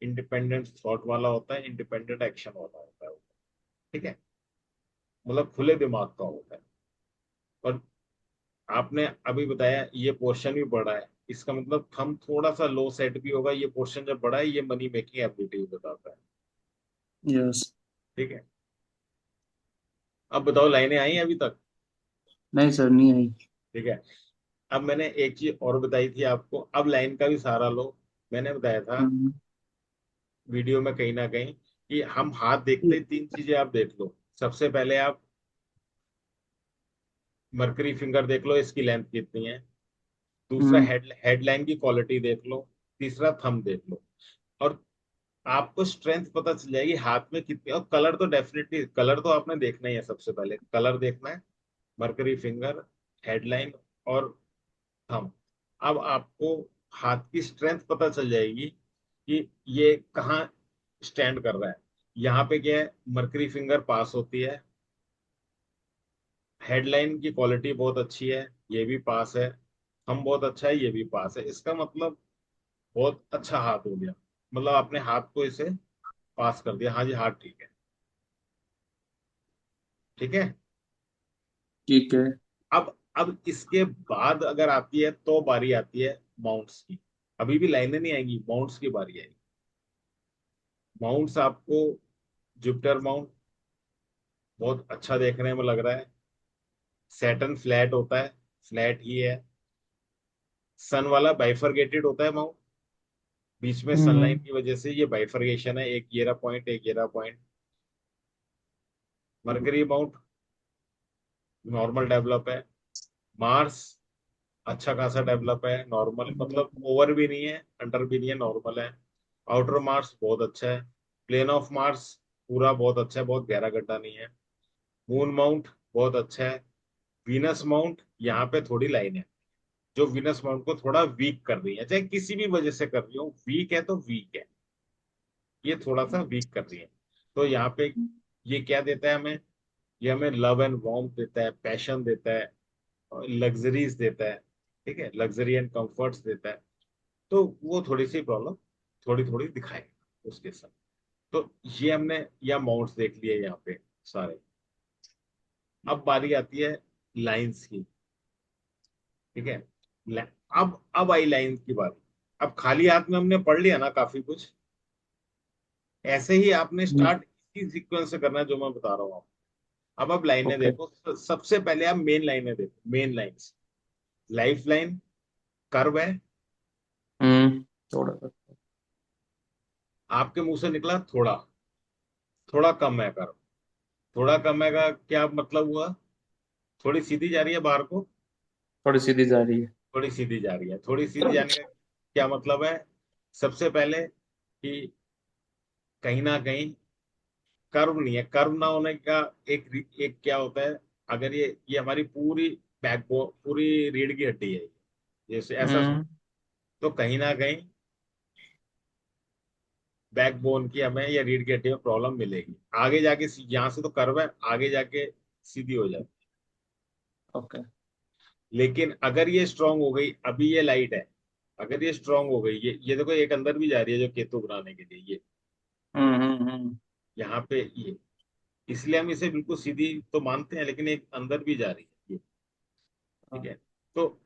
इंडिपेंडेंट थॉट वाला होता है, इंडिपेंडेंट एक्शन वाला होता है। ठीक है, मतलब खुले दिमाग का होता है। और आपने अभी बताया ये पोर्शन भी बड़ा है, इसका मतलब थंब थोड़ा सा लो सेट भी होगा, ये पोर्शन जब बड़ा है ये मनी मेकिंग एबिलिटी बताता है। यस। ठीक है, अब बताओ लाइनें आई अभी तक? नहीं सर, नहीं आई। ठीक है, अब मैंने एक चीज और बताई थी आपको, अब लाइन का भी सहारा लो। मैंने बताया था वीडियो में कहीं ना कहीं कि हम हाथ देखते ही तीन चीजें आप देख लो। सबसे पहले आप मरकरी फिंगर देख लो, इसकी लेंथ कितनी है। दूसरा हेडलाइन की क्वालिटी देख लो। तीसरा थंब देख लो। और आपको स्ट्रेंथ पता चल जाएगी हाथ में कितनी। और कलर तो डेफिनेटली, कलर तो आपने देखना ही है, सबसे पहले कलर देखना है, मरकरी फिंगर, हेडलाइन और थंब। अब आपको हाथ की स्ट्रेंथ पता चल जाएगी कि ये कहाँ स्टैंड कर रहा है। यहाँ पे क्या है, मरकरी फिंगर पास होती है, हेडलाइन की क्वालिटी बहुत अच्छी है, ये भी पास है, थंब बहुत अच्छा है, ये भी पास है। इसका मतलब बहुत अच्छा हाथ हो गया, मतलब आपने हाथ को इसे पास कर दिया, हाँ जी हाथ ठीक है। ठीक है, ठीक है। अब इसके बाद अगर आती है तो बारी आती है माउंट्स की। अभी भी लाइनें नहीं आएंगी, माउंट्स की बारी आएगी। माउंट्स आपको, जुपिटर माउंट बहुत अच्छा देखने में लग रहा है। सैटर्न फ्लैट होता है, फ्लैट ही है। सन वाला बाइफरगेटेड होता है माउंट, बीच में सनलाइन की वजह से ये बाइफरगेशन है, एक ये रहा पॉइंट, एक ये रहा point. Mercury mount normal develop है। मार्स अच्छा खासा डेवलप है, नॉर्मल मतलब ओवर भी नहीं है, अंडर भी नहीं है, नॉर्मल है। आउटर मार्स बहुत अच्छा है। प्लेन ऑफ मार्स पूरा बहुत अच्छा है, बहुत गहरा गड्ढा नहीं है। मून माउंट बहुत अच्छा है। वीनस माउंट यहाँ पे थोड़ी लाइन है, जो वीनस माउंट को थोड़ा वीक कर रही है, चाहे किसी भी वजह से कर रही हो, वीक है तो वीक है, ये थोड़ा सा वीक कर रही है। तो यहाँ पे ये क्या देता है हमें, ये हमें लव एंड वार्मथ देता है, पैशन देता है, लग्जरीज देता है। ठीक है, लग्जरी एंड कंफर्ट्स देता है। तो वो थोड़ी सी प्रॉब्लम थोड़ी थोड़ी दिखाएगा उसके साथ। तो ये हमने या माउंट्स देख लिए यहाँ पे सारे। अब बारी आती है लाइंस की। ठीक है, ला- अब आई लाइन की बारी। अब खाली हाथ में हमने पढ़ लिया ना काफी कुछ, ऐसे ही आपने स्टार्ट इसी सीक्वेंस से करना है जो मैं बता रहा हूँ आपको। अब लाइनें ओके। देखो, सबसे पहले आप मेन लाइनें देखो, main lines. Life line curve है, थोड़ा सा। आपके मुंह से निकला थोड़ा, थोड़ा कम है कर्व। थोड़ा कम है का क्या मतलब हुआ? थोड़ी सीधी जा रही है बाहर को, थोड़ी सीधी जा रही है। थोड़ी सीधी जा रही है। थोड़ी सीधी जाने का क्या मतलब है? सबसे पहले कि कहीं ना कहीं कर्व नहीं है। कर्व ना होने का एक एक क्या होता है, अगर ये हमारी पूरी बैकबोन, पूरी रीढ़ की हड्डी है, जैसे ऐसा हम्म। तो कहीं ना कहीं बैकबोन की हमें या रीढ़ की हड्डी में प्रॉब्लम मिलेगी। आगे जाके यहाँ से तो कर्व है, आगे जाके सीधी हो जाती है। ओके। लेकिन अगर ये स्ट्रांग हो गई, अभी ये लाइट है, अगर ये स्ट्रांग हो गई, ये देखो एक अंदर भी जा रही है जो केतु बनाने के लिए, ये हम्म। यहाँ पे ये, इसलिए हम इसे बिल्कुल सीधी तो मानते हैं, लेकिन एक अंदर भी जा रही है ये। ठीक है, तो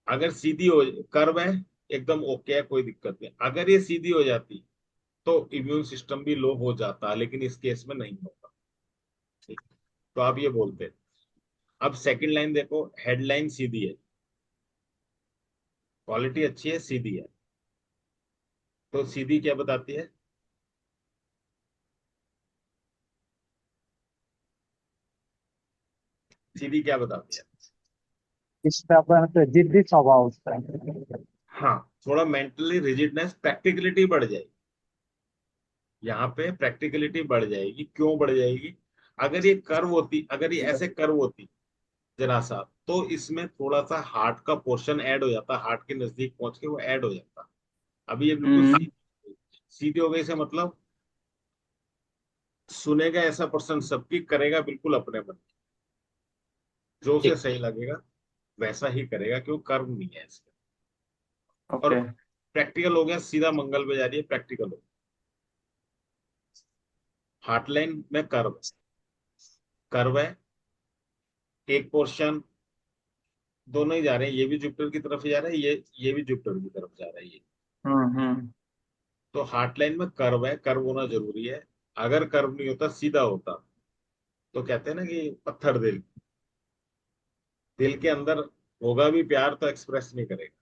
अगर सीधी हो, कर्व है, एकदम ओके है, कोई दिक्कत नहीं। अगर ये सीधी हो जाती तो इम्यून सिस्टम भी लो हो जाता, लेकिन इस केस में नहीं होता। ठीक, तो आप ये बोलते हैं। अब सेकंड लाइन देखो, हेडलाइन सीधी है, क्वालिटी अच्छी है, सीधी है, तो सीधी क्या बताती है? सीधी क्या बताती है? स्टबर्न तो जिद्दी स्वभाव उसका है। हाँ, थोड़ा मेंटली रिजिडनेस, प्रैक्टिकलिटी बढ़ जाएगी। यहाँ पे प्रैक्टिकलिटी बढ़ जाएगी। क्यों बढ़ जाएगी? अगर ये कर्व होती, अगर ये ऐसे कर्व होती जरा सा, तो इसमें थोड़ा सा हार्ट का पोर्शन ऐड हो जाता, हार्ट के नजदीक पहुंच के वो ऐड हो जाता। अभी ये बिल्कुल हम्म। सीधी, सीधी हो गई से मतलब सुनेगा ऐसा पर्सन सबकी, करेगा बिल्कुल अपने मन की, जो उसे ठीक। सही लगेगा वैसा ही करेगा, क्यों कर्व नहीं है इसका। और ओके। प्रैक्टिकल हो गया, सीधा मंगल पे जा रही है, प्रैक्टिकल हो गया। हार्ट लाइन में कर्व, कर्व है, एक पोर्शन, दोनों ही जा रहे हैं, ये भी जुपिटर की तरफ जा रहा है, ये भी जुपिटर की तरफ जा रहा है ये। हम्म। तो हार्ट लाइन में कर्व है, कर्व होना जरूरी है। अगर कर्व नहीं होता, सीधा होता, तो कहते हैं ना कि पत्थर दिल, दिल के अंदर होगा भी प्यार तो एक्सप्रेस नहीं करेगा।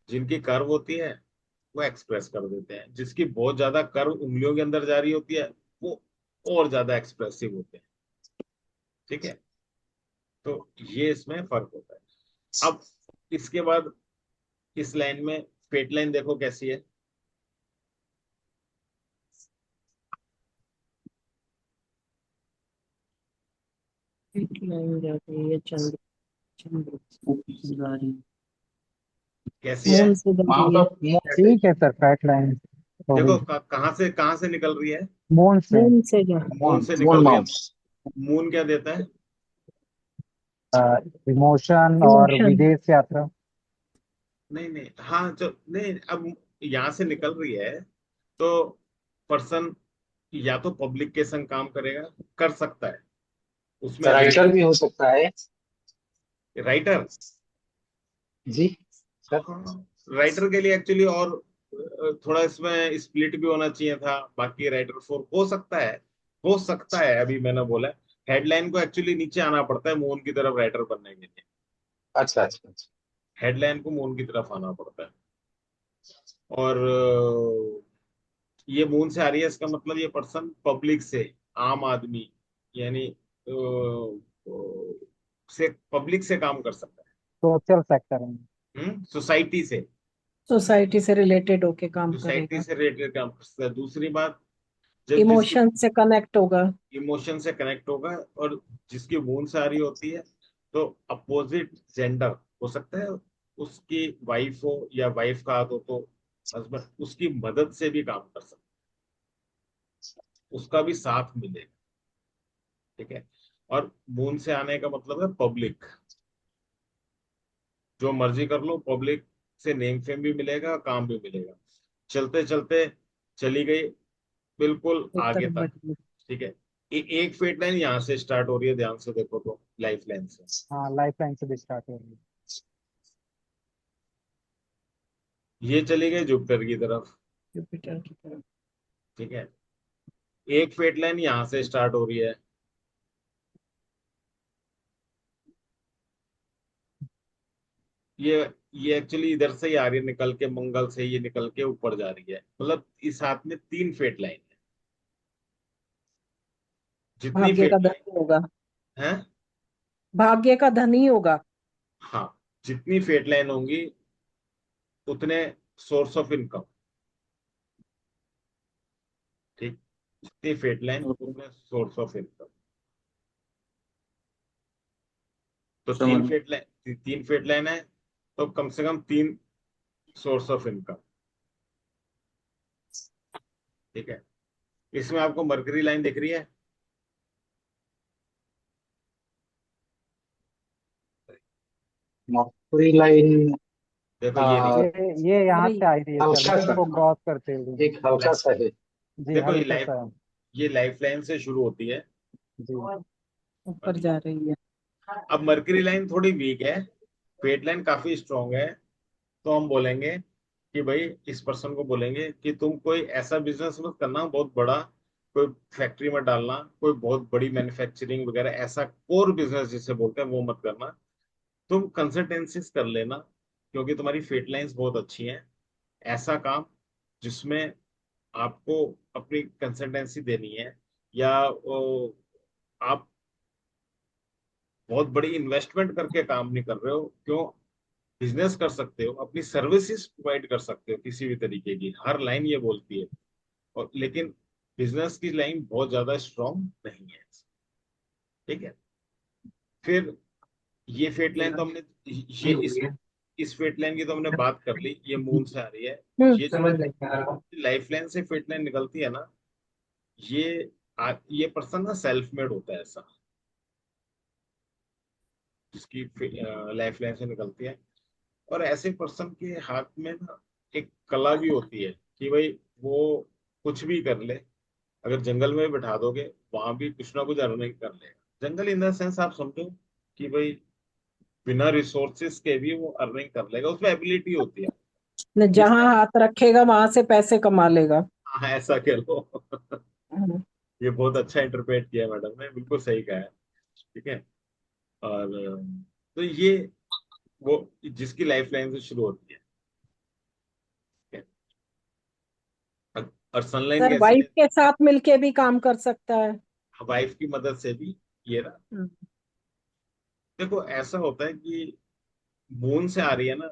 जिनकी कर्व होती है वो एक्सप्रेस कर देते हैं, जिसकी बहुत ज्यादा कर्व उंगलियों के अंदर जा रही होती है वो और ज्यादा एक्सप्रेसिव होते हैं। ठीक है, तो ये इसमें फर्क होता है। अब इसके बाद इस लाइन में स्ट्रेट लाइन देखो कैसी है। लाइन जाती है चंद्र, चंद्र ऊपर से जा रही है। कैसी है? मून से जा रही है। ठीक है सर, फ्लैट लाइन हो देखो गई। कहाँ से निकल रही है? मून से। मून से जा मून मून से मून निकल रही है। माउंट। मून क्या देता है? इमोशन और इमोशन। विदेश यात्रा। नहीं नहीं, हाँ जो नहीं, अब यहाँ से निकल रही है तो पर्सन या तो पब्लिक के संग काम करेगा, कर सकता है, उसमें राइटर रिस्क। भी हो सकता है। राइटर, जी सर। हाँ, राइटर के लिए एक्चुअली और थोड़ा इसमें स्प्लिट भी होना चाहिए था। बाकी राइटर फोर हो सकता है, हो सकता है, अभी मैंने बोला हेडलाइन को एक्चुअली नीचे आना पड़ता है मून की तरफ राइटर बनने के लिए। अच्छा अच्छा अच्छा। हेडलाइन को मून की तरफ आना पड़ता है। और ये मून से आ रही है, इसका मतलब ये पर्सन पब्लिक से, आम आदमी, यानी से, पब्लिक से काम कर सकता सोशल सेक्टर में। है, सोसाइटी से, सोसाइटी से रिलेटेड होके काम सोसाइटी करेगा। से रिलेटेड काम कर सकता है। दूसरी बात, जब जिसकी इमोशन से कनेक्ट होगा। इमोशन से कनेक्ट होगा, और जिसकी मून से आ रही होती है तो अपोजिट जेंडर हो सकता है, उसकी वाइफ हो या वाइफ का हाथ हो तो हस्बैंड, उसकी मदद से भी काम कर सकता है, उसका भी साथ मिलेगा। ठीक है, और मून से आने का मतलब है पब्लिक, जो मर्जी कर लो, पब्लिक से नेम फेम भी मिलेगा, काम भी मिलेगा। चलते चलते चली गई बिल्कुल उत्तर आगे तक। बढ़। ठीक है, एक फेट लाइन यहाँ से स्टार्ट हो रही है, ध्यान से देखो तो, लाइफ लाइन से। हाँ, लाइफ लाइन से भी स्टार्ट हो रही है। ये चली गई जुपिटर की तरफ। जुपिटर की तरफ। ठीक है, एक फेट लाइन यहाँ से स्टार्ट हो रही है, ये ये एक्चुअली इधर से ही आ रही है, निकल के मंगल से ये निकल के ऊपर जा रही है, मतलब इस हाथ में 3 फेट लाइन है। जितनी भाग्य का फेट लाइन धनी होगा, है, भाग्य का धनी होगा। हाँ, जितनी फेट लाइन होंगी उतने सोर्स ऑफ इनकम। ठीक, जितनी फेट लाइन उतने सोर्स ऑफ इनकम। तो समझ 3 फेट लाइन है, तो कम से कम 3 सोर्स ऑफ इनकम। ठीक है, इसमें आपको मरकरी लाइन दिख रही है? पूरी लाइन देखो ये रही, ये यहाँ अरे से आई रही है सर, हल्का इसी सा, को क्रॉस करते हुए। एक हल्का सा है। जी, देखो हल्का सा है। ये लाइफ लाइन से शुरू होती है। जी। ऊपर जा रही है। अब मरकरी लाइन थोड़ी वीक है, फेट लाइन काफी स्ट्रांग है। तो हम बोलेंगे कि भाई, इस पर्सन को बोलेंगे कि तुम कोई ऐसा बिजनेस मत करना बहुत बड़ा, कोई फैक्ट्री मत डालना, कोई बहुत बड़ी मैन्युफैक्चरिंग वगैरह, ऐसा कोर बिजनेस जिसे बोलते हैं वो मत करना। तुम कंसल्टेंसीज कर लेना, क्योंकि तुम्हारी फेट लाइंस बहुत अच्छी हैं। ऐसा काम जिसमें आपको अपनी कंसल्टेंसी देनी है, या आप बहुत बड़ी इन्वेस्टमेंट करके काम नहीं कर रहे हो, क्यों? बिजनेस कर सकते हो, अपनी सर्विसेज प्रोवाइड कर सकते हो किसी भी तरीके की, हर लाइन ये बोलती है। और लेकिन बिजनेस की लाइन बहुत ज्यादा स्ट्रांग नहीं है। ठीक है, फिर ये फेट लाइन तो हमने, ये इस फेट लाइन की तो हमने बात कर ली, ये मून से आ रही है। ये जो समझ नहीं आ रहा। लाइफ लाइन से फेट लाइन निकलती है ना, ये ये पर्सन ना सेल्फ मेड होता है, ऐसा जिसकी लाइफ लाइन से निकलती है। और ऐसे पर्सन के हाथ में ना एक कला भी होती है कि भाई वो कुछ भी कर ले। अगर जंगल में बैठा दोगे, वहां भी कुछ ना कुछ अर्निंग कर लेगा। जंगल इन द सेंस आप समझो कि भाई बिना रिसोर्सेस के भी वो अर्निंग कर लेगा, उसमें एबिलिटी होती है। न इस जहां हाथ रखेगा वहां से पैसे कमा लेगा। हाँ, ऐसा कह लो। हम्म। ये बहुत अच्छा इंटरप्रेट किया मैडम ने, बिल्कुल सही कहा है। ठीक है, और तो ये वो जिसकी लाइफ लाइन से शुरू होती है। ठीक है? और सनलाइन सर कैसी वाइफ है? के साथ मिलके भी काम कर सकता है। वाइफ की मदद से भी, ये रहा। हम्म। देखो ऐसा होता है कि मून से आ रही है ना,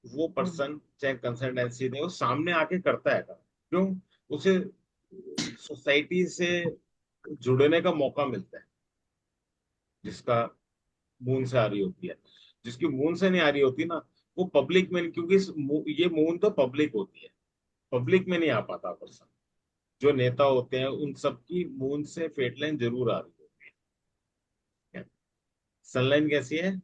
वो हम्म। पर्सन चाहे कंसल्टेंसी दे, वो सामने आके करता है काम। क्यों? उसे सोसाइटी से जुड़ने का मौका मिलता है, जिसका मून से आ रही होती है। जिसकी मून से नहीं आ रही होती ना, वो पब्लिक में क्योंकि ये मून तो पब्लिक होती है, पब्लिक में नहीं आ पाता पर्सन। जो नेता होते हैं उन सबकी मून से फेट लाइन जरूर आ रही होती है। सनलाइन कैसी है?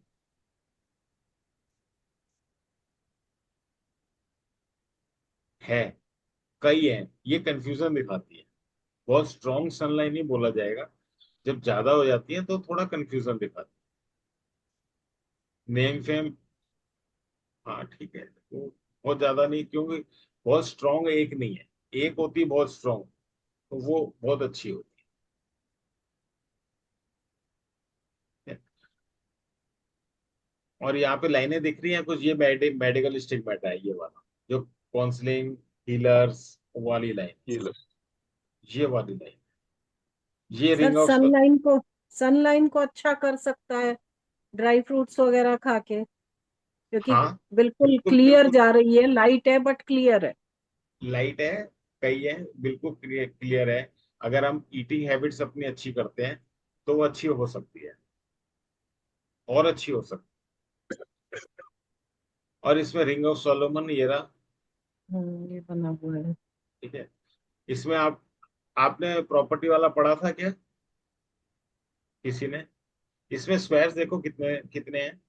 है, कई है, ये कंफ्यूजन दिखाती है। बहुत स्ट्रॉन्ग सनलाइन ही बोला जाएगा, जब ज्यादा हो जाती है तो थोड़ा कंफ्यूजन दिखाती है। नेम फेम, हाँ ठीक है, तो बहुत ज्यादा नहीं, क्योंकि बहुत स्ट्रॉन्ग एक नहीं है। एक होती है बहुत स्ट्रॉन्ग, तो वो बहुत अच्छी होती है। और यहाँ पे लाइनें दिख रही हैं कुछ, ये मेडिकल स्टिग्मेटा है, ये वाला जो काउंसलिंग, हीलर्स वाली लाइन, ये वाली लाइन, ये सर रिंग ऑफ। सनलाइन को अच्छा कर सकता है ड्राई फ्रूट्स वगैरह खा के, क्योंकि हाँ, बिल्कुल बिल्कुल क्लियर बिल्कुल, जा रही है, लाइट है बट क्लियर है। लाइट है, कई है, बिल्कुल क्लियर है। अगर हम ईटिंग हैबिट्स अपनी अच्छी करते हैं तो वो अच्छी हो सकती है, और अच्छी हो सकती है। और इसमें रिंग ऑफ सोलोमन ये रहा। ये बना हुआ है। ठीक है, इसमें आपने प्रॉपर्टी वाला पढ़ा था क्या किसी ने? इसमें स्क्वायर्स देखो कितने कितने हैं।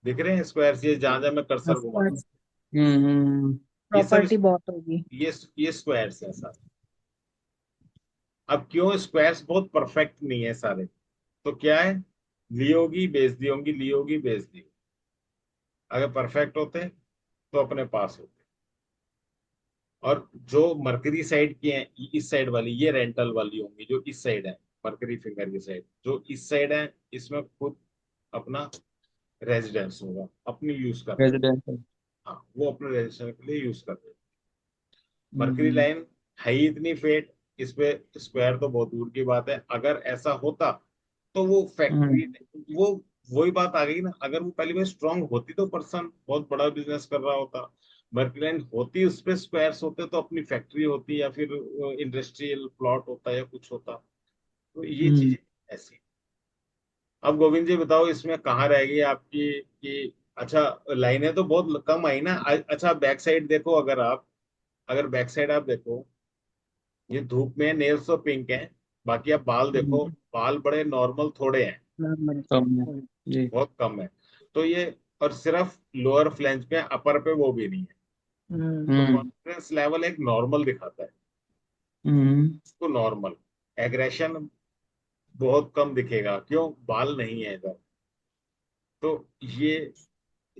दिख रहे हैं स्क्वायर्स, ये जहां जहां मैं कर्सर घुमा रहा हूँ, ये सब प्रॉपर्टी बहुत होगी। ये स्क्वायर्स है सारे। अब क्यों स्क्वायर्स बहुत परफेक्ट नहीं है सारे? तो क्या है, ली होगी बेच दी होंगी, ली होगी बेच दी होगी। अगर परफेक्ट होते तो अपने पास होते। और जो मरकरी साइड की है, इस साइड वाली, ये रेंटल वाली होंगी जो इस साइड है, मरकरी फिंगर की साइड, जो इस साइड है इसमें खुद अपना रेजिडेंस होगा, अपनी यूज कर रहे हैं। रेजिडेंशियल। हाँ, वो अपने रेजिडेंस के लिए यूज कर रहे हैं। मरकरी लाइन है ही इतनी फेट, इस पे स्क्वायर तो बहुत दूर की बात है। अगर ऐसा होता तो वो फैक्ट्री, वो वही बात आ गई ना, अगर वो पहले में स्ट्रांग होती तो पर्सन बहुत बड़ा बिजनेस कर रहा होता। मरकरी लाइन होती, उस पे स्क्वायर्स होते तो अपनी फैक्ट्री होती या फिर इंडस्ट्रियल प्लॉट होता या कुछ होता। तो ये चीजें ऐसी। अब गोविंद जी बताओ, इसमें कहाँ रह गई आपकी कि अच्छा, लाइनें तो बहुत कम आई ना। अच्छा बैक साइड देखो, अगर बैक साइड आप देखो, ये धूप में नेल्स तो पिंक है, बाकी आप बाल देखो, बाल बड़े नॉर्मल थोड़े हैं, कम है जी। बहुत कम है। तो ये, और सिर्फ लोअर फ्लैंज पे, अपर पे वो भी नहीं है। तो कॉन्फिडेंस लेवल एक नॉर्मल दिखाता है, तो नॉर्मल। एग्रेशन बहुत कम दिखेगा, क्यों? बाल नहीं है इधर। तो ये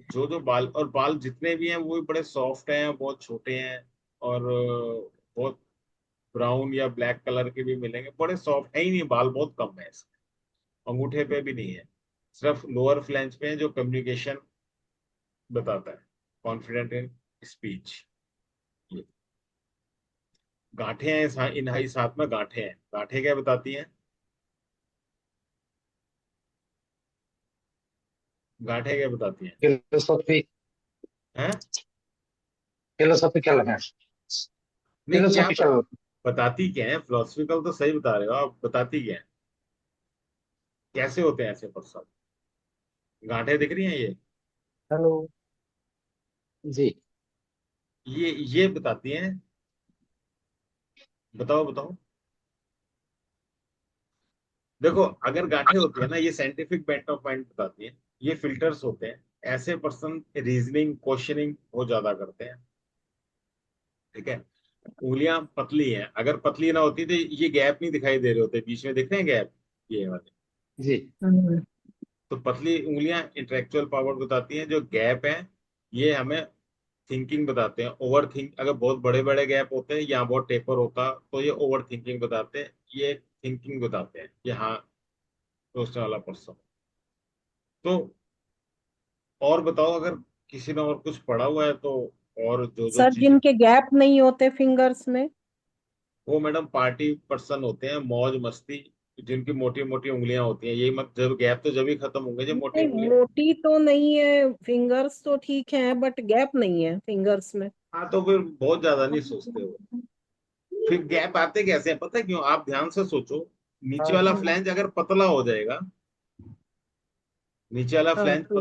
जो जो बाल, और बाल जितने भी हैं वो भी बड़े सॉफ्ट हैं, बहुत छोटे हैं, और बहुत ब्राउन या ब्लैक कलर के भी मिलेंगे, बड़े सॉफ्ट है ही नहीं, बाल बहुत कम है इसमें। अंगूठे पे भी नहीं है, सिर्फ लोअर फ्लैंज पे है, जो कम्युनिकेशन बताता है, कॉन्फिडेंट इन स्पीच। ये गांठें हैं इन हाई साथ में गांठें हैं। गांठें क्या बताती हैं? गांठें क्या बताती हैं? फिलोसॉफी, हैं? फिलोसॉफिकल है, नहीं, क्या फिलोसॉफिकल। बताती क्या है? फिलोसफिकल तो सही बता रहे हो आप, बताती क्या है? कैसे होते हैं ऐसे पर्सन? गांठें दिख रही हैं ये? हेलो जी। ये बताती हैं। बताओ बताओ। देखो, अगर गांठें होती है ना, ये साइंटिफिक बेंट ऑफ माइंड बताती है। ये फिल्टर्स होते हैं। ऐसे पर्सन रीजनिंग, क्वेश्चनिंग बहुत ज्यादा करते हैं। ठीक है। उंगलियां पतली हैं, अगर पतली ना होती तो ये गैप नहीं दिखाई दे रहे होते, बीच में दिख रहे हैं गैप, ये वाले। जी। तो पतली उंगलियां इंटेलेक्चुअल पावर बताती हैं, जो गैप है ये हमें थिंकिंग बताते हैं। ओवर थिंक, अगर बहुत बड़े बड़े गैप होते हैं या बहुत टेपर होता तो ये ओवर थिंकिंग बताते हैं, ये थिंकिंग बताते हैं कि हाँ, सोचने वाला पर्सन। तो और बताओ, अगर किसी ने और कुछ पढ़ा हुआ है तो, और जो जो सर चीजें। जिनके गैप नहीं होते फिंगर्स में? वो मैडम पार्टी पर्सन होते हैं, मौज मस्ती, जिनकी मोटी मोटी उंगलियां होती हैं। यही मत, जब गैप तो जब ही खत्म होंगे जब मोटी नहीं, उंगलियां। मोटी तो नहीं है, फिंगर्स तो ठीक है बट गैप नहीं है फिंगर्स में। हाँ, तो फिर बहुत ज्यादा नहीं सोचते हो। फिर गैप आते कैसे हैं पता है क्यों? आप ध्यान से सोचो। नीचे वाला हाँ, फ्लैंज अगर पतला हो जाएगा, नीचे वाला हाँ फ्लैंज तो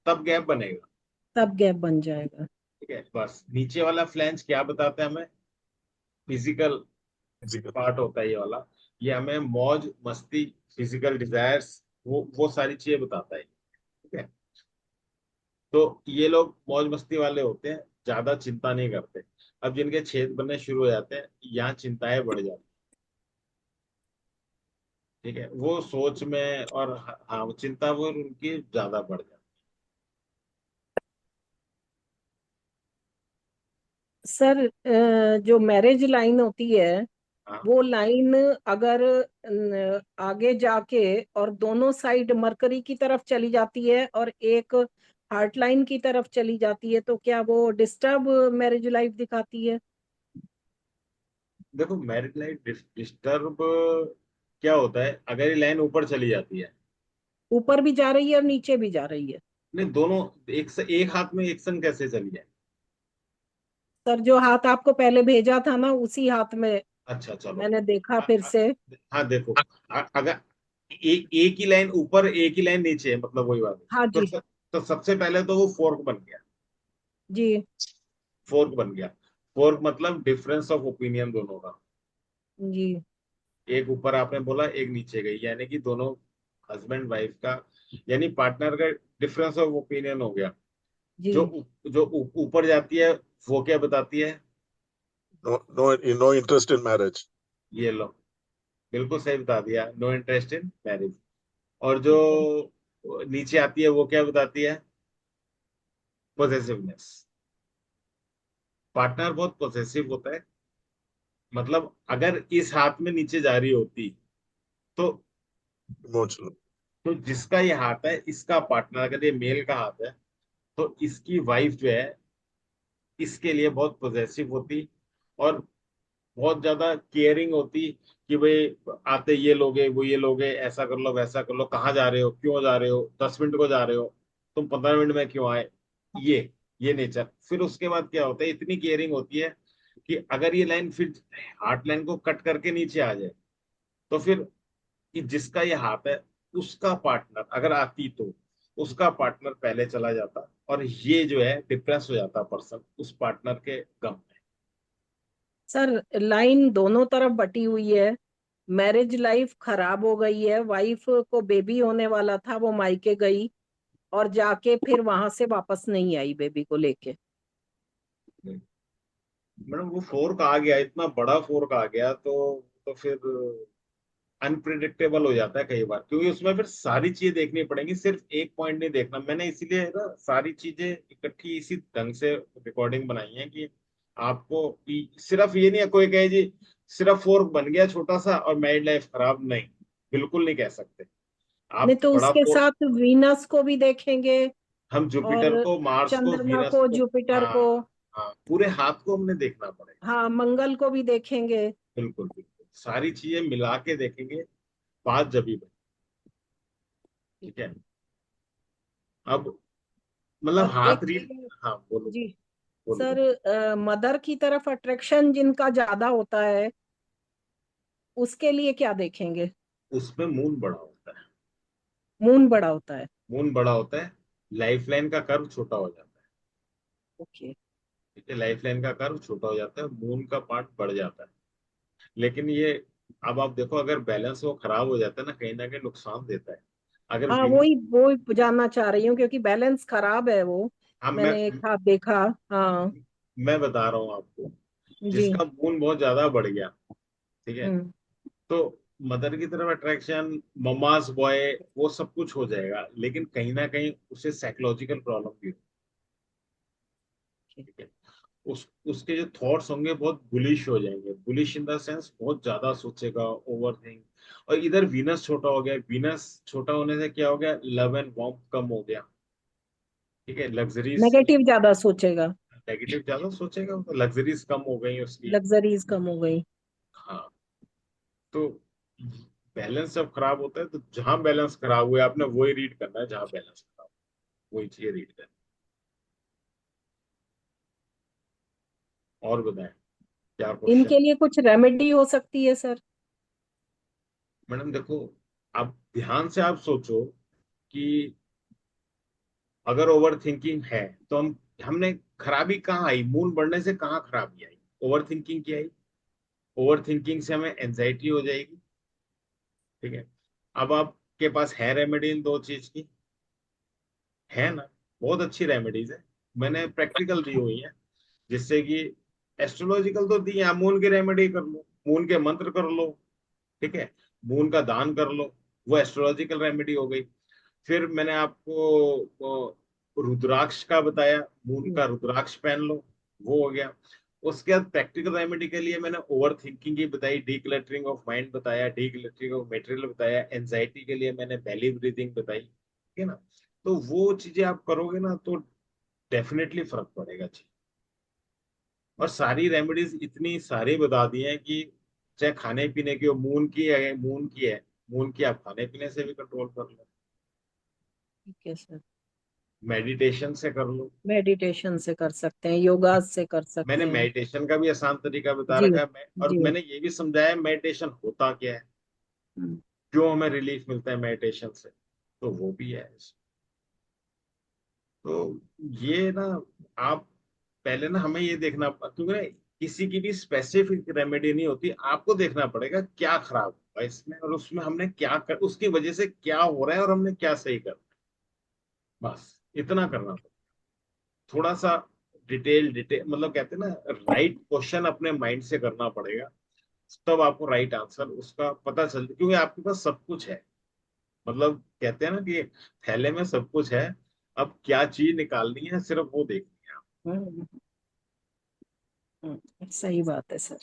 तब गैप बनेगा। तब गैप बन जाएगा। ठीक है, बस नीचे वाला फ्लैंज क्या बताता है हमें? फिजिकल पार्ट होता है ये वाला। ये हमें मौज मस्ती, फिजिकल डिजायर्स, वो सारी चीजें बताता है। ठीक है। तो ये लोग मौज मस्ती वाले होते हैं, ज्यादा चिंता नहीं करते। अब जिनके छेद बनने शुरू हो जाते हैं, यहाँ चिंताएं बढ़ जाती हैं। ठीक है, वो सोच में, और हाँ, वो चिंता वो उनकी ज्यादा बढ़ जाती सर जो मैरिज लाइन होती है, है। हाँ, वो लाइन अगर आगे जाके और दोनों साइड मरकरी की तरफ चली जाती है और एक हार्ट लाइन की तरफ चली जाती है, तो क्या वो डिस्टर्ब मैरिज लाइफ दिखाती है? देखो, मैरिड लाइफ डिस्टर्ब क्या होता है, अगर ये लाइन ऊपर चली जाती है। ऊपर भी जा रही है और नीचे भी जा रही है? नहीं, दोनों एक हाथ में एक संग कैसे चली जाए? सर जो हाथ आपको पहले भेजा था ना, उसी हाथ में अच्छा चलो। मैंने देखा हाँ फिर से। हाँ, देखो, अगर एक ही लाइन ऊपर, एक ही लाइन नीचे है, मतलब वही बात है। हाँ तो जी। तो सबसे पहले तो वो फोर्क बन गया। जी। फोर्क बन गया। फोर्क मतलब डिफरेंस ऑफ ओपिनियन दोनों का। जी। एक ऊपर आपने बोला, एक नीचे गई, यानी कि दोनों हस्बैंड वाइफ का, यानी पार्टनर का डिफरेंस ऑफ ओपिनियन हो गया। जी। जो जो ऊपर जाती है, वो क्या बताती है? No, no, no interest in marriage. ये लो, बिल्कुल सही बता दिया, नो इंटरेस्ट इन मैरिज। और जो ठीक है। नीचे आती है वो क्या बताती है? पोजेसिवनेस। पार्टनर बहुत पोजेसिव होता है। मतलब अगर इस हाथ में नीचे जा रही होती तो Emotional. तो जिसका ये हाथ है, इसका पार्टनर, अगर ये मेल का हाथ है, तो इसकी वाइफ जो है इसके लिए बहुत पॉजेसिव होती और बहुत ज्यादा केयरिंग होती कि भाई आते ये लोगे, वो ये लोगे, ऐसा कर लो, वैसा कर लो, कहाँ जा रहे हो, क्यों जा रहे हो, 10 मिनट को जा रहे हो, तुम 15 मिनट में क्यों आए, ये नेचर। फिर उसके बाद क्या होता है, इतनी केयरिंग होती है कि अगर ये लाइन फिर हार्ट लाइन को कट करके नीचे आ जाए, तो फिर कि जिसका ये हाथ है उसका पार्टनर अगर आती, तो उसका पार्टनर पहले चला जाता और ये जो है डिप्रेस हो जाता पर्सन उस पार्टनर के गम में। सर लाइन दोनों तरफ बटी हुई है, मैरिज लाइफ खराब हो गई है, वाइफ को बेबी होने वाला था, वो मायके गई और जाके फिर वहां से वापस नहीं आई बेबी को लेके। मैडम वो फोर्क आ गया, इतना बड़ा फोर्क आ गया, तो फिर अनप्रिडिक्टेबल हो जाता है कई बार, क्योंकि उसमें फिर सारी चीजें देखनी पड़ेंगी, सिर्फ एक पॉइंट नहीं देखना। मैंने इसीलिए ना सारी चीजें इकट्ठी इसी ढंग से रिकॉर्डिंग बनाई है कि आपको सिर्फ ये नहीं, कोई कहे जी सिर्फ फोर्क बन गया छोटा सा और मैरिड लाइफ खराब, नहीं, बिल्कुल नहीं कह सकते। नहीं आप तो बड़ा उसके फोर्क, साथ वीनस को भी देखेंगे हम और जुपिटर को, मार्स को, चंद्रमा वीनस को, को, जुपिटर हाँ को, हाँ, पूरे हाथ को हमने देखना पड़ेगा। हाँ मंगल को भी देखेंगे। बिल्कुल बिल्कुल, सारी चीजें मिला के देखेंगे, बात जबी बनी। ठीक है। अब मतलब और हाथ एक रीड, हाँ बोलो जी बोलो सर, बोलो। मदर की तरफ अट्रैक्शन जिनका ज्यादा होता है उसके लिए क्या देखेंगे? उसमें मून बड़ा होता है, मून बड़ा होता है। मून बड़ा होता है, लाइफ लाइन का कर्व छोटा हो जाता है। ओके। ठीक है, लाइफ लाइन का कर्व छोटा हो जाता है, मून का पार्ट बढ़ जाता है। लेकिन ये, अब आप देखो, अगर बैलेंस वो खराब हो जाता है ना कहीं नुकसान देता है। अगर हाँ वीनस, वही जानना चाह रही हूँ क्योंकि बैलेंस खराब है वो, हम मैंने एक हाथ देखा। हाँ। मैं बता रहा हूँ आपको, जी। जिसका मून बहुत ज्यादा बढ़ गया, ठीक है, हम्म। तो मदर की तरफ अट्रैक्शन, ममास बॉय, वो सब कुछ हो जाएगा, लेकिन कहीं ना कहीं उसे साइकोलॉजिकल प्रॉब्लम भी हो। ठीक है, उसके जो थॉट्स होंगे बहुत बुलिश हो जाएंगे, बुलिश इन द सेंस बहुत ज्यादा सोचेगा, ओवर थिंक। और इधर वीनस छोटा हो गया, वीनस छोटा होने से क्या हो गया, लव एंड वार्म कम हो गया। ठीक है, लग्जरीज, नेगेटिव ज्यादा सोचेगा। नेगेटिव ज्यादा सोचेगा, तो लग्जरीज कम हो गई उसकी। लग्जरीज कम हो गई। हाँ, तो बैलेंस जब खराब होता है, तो जहां बैलेंस खराब हुआ है आपने वही रीड करना है, जहां बैलेंस खराब, वही चीज रीड करना है। और बताएं, क्या क्वेश्चन इनके है? लिए कुछ रेमेडी हो सकती है सर? मैडम देखो, आप ध्यान से आप सोचो कि अगर ओवर थिंकिंग है, तो हमने खराबी कहाँ आई, मून बढ़ने से कहाँ खराबी आई, ओवर थिंकिंग की आई। ओवर थिंकिंग से हमें एंजाइटी हो जाएगी। ठीक है, अब आपके पास है रेमेडी इन दो चीज की, है ना, बहुत अच्छी रेमेडीज है, मैंने प्रैक्टिकल दी हुई है, जिससे कि एस्ट्रोलॉजिकल तो दी है, आप मून की रेमेडी कर लो, मून के मंत्र कर लो, ठीक है, मून का दान कर लो, वो एस्ट्रोलॉजिकल रेमेडी हो गई। फिर मैंने आपको रुद्राक्ष का बताया, मून का रुद्राक्ष पहन लो, वो हो गया। उसके बाद प्रैक्टिकल रेमेडी के लिए मैंने ओवर थिंकिंग की बताई, डीक्लटरिंग ऑफ माइंड बताया, डीक्लटरिंग ऑफ मटेरियल बताया, एंजाइटी के लिए मैंने बेली ब्रीदिंग बताई। ठीक है ना, तो वो चीजें आप करोगे ना तो डेफिनेटली फर्क पड़ेगा जी। और सारी रेमेडीज इतनी सारी बता दी हैं कि चाहे खाने पीने की हो, मून की आप खाने पीने से भी कंट्रोल कर लो, ठीक है सर। मेडिटेशन से कर लो। मेडिटेशन से कर सकते हैं, योगा से कर मैंने सकते हैं। मेडिटेशन का भी आसान तरीका बता जी। रखा है, और जी। मैंने ये भी समझाया मेडिटेशन होता क्या है, हम्म। क्यों हमें रिलीफ मिलता है मेडिटेशन से, तो वो भी है। तो ये ना, आप पहले ना हमें ये देखना, क्योंकि ना किसी की भी स्पेसिफिक रेमेडी नहीं होती, आपको देखना पड़ेगा क्या खराब हुआ इसमें, और उसमें हमने क्या कर, उसकी वजह से क्या हो रहा है और हमने क्या सही कर, बस इतना करना पड़ेगा। थोड़ा सा डिटेल मतलब कहते हैं ना, राइट क्वेश्चन अपने माइंड से करना पड़ेगा, तब आपको राइट आंसर उसका पता चल, क्योंकि आपके पास सब कुछ है। मतलब कहते हैं ना कि थैले में सब कुछ है, अब क्या चीज निकालनी है सिर्फ वो देखनी है। हम्म। सही बात है सर।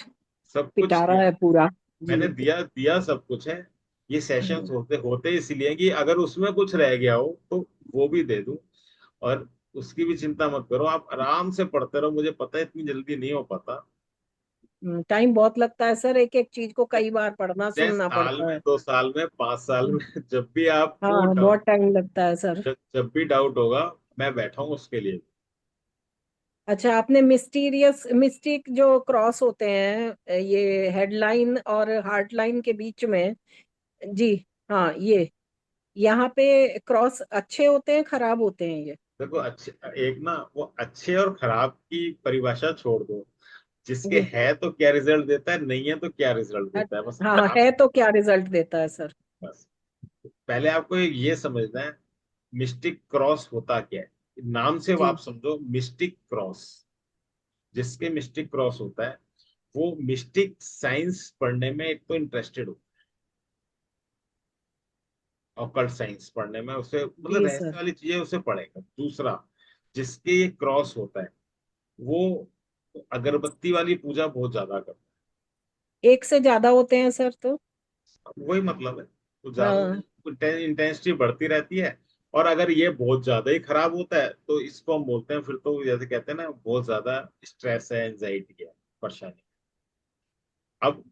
सब कुछ पिटारा दिया, है पूरा। जी। मैंने दिया दिया सब कुछ है, ये सेशंस हम्म, होते होते इसलिए कि अगर उसमें कुछ रह गया हो तो वो भी दे दूं। और उसकी भी चिंता मत करो, आप आराम से पढ़ते रहो, मुझे पता है इतनी जल्दी नहीं हो पाता। टाइम बहुत लगता है सर, एक एक चीज को कई बार पढ़ना चाहे सुनना साल पड़ता में, है। 2 साल में, 5 साल में, जब भी आपको हाँ, डाउट, बहुत टाइम लगता है सर। जब भी डाउट होगा, मैं बैठा हूँ उसके लिए। अच्छा, आपने मिस्टिक जो क्रॉस होते हैं ये हेडलाइन और हार्ट लाइन के बीच में, जी, हाँ, ये यहाँ पे क्रॉस अच्छे होते हैं खराब होते हैं ये? देखो, अच्छे, एक ना वो अच्छे और खराब की परिभाषा छोड़ दो, जिसके जी। है तो क्या रिजल्ट देता है, नहीं है तो क्या रिजल्ट देता है, बस हाँ, आप, है तो क्या रिजल्ट देता है सर? बस पहले आपको ये समझना है मिस्टिक क्रॉस होता क्या है। नाम से वो जी। आप समझो मिस्टिक क्रॉस। जिसके मिस्टिक क्रॉस होता है वो मिस्टिक साइंस पढ़ने में एक तो इंटरेस्टेड हो, ऑकल्ट साइंस पढ़ने में उसे, मतलब जी रहस्य सर। वाली चीजें उसे पढ़ेगा। दूसरा, जिसके ये क्रॉस होता है वो अगरबत्ती वाली पूजा बहुत ज्यादा करता एक से ज्यादा होते हैं सर तो? है, वही मतलब है। तो हाँ। ज्यादा इंटेंसिटी बढ़ती रहती है। और अगर ये बहुत ज्यादा ही खराब होता है तो इसको हम बोलते हैं, फिर तो जैसे कहते हैं ना, बहुत ज्यादा स्ट्रेस है, एंजाइटी है, परेशानी। अब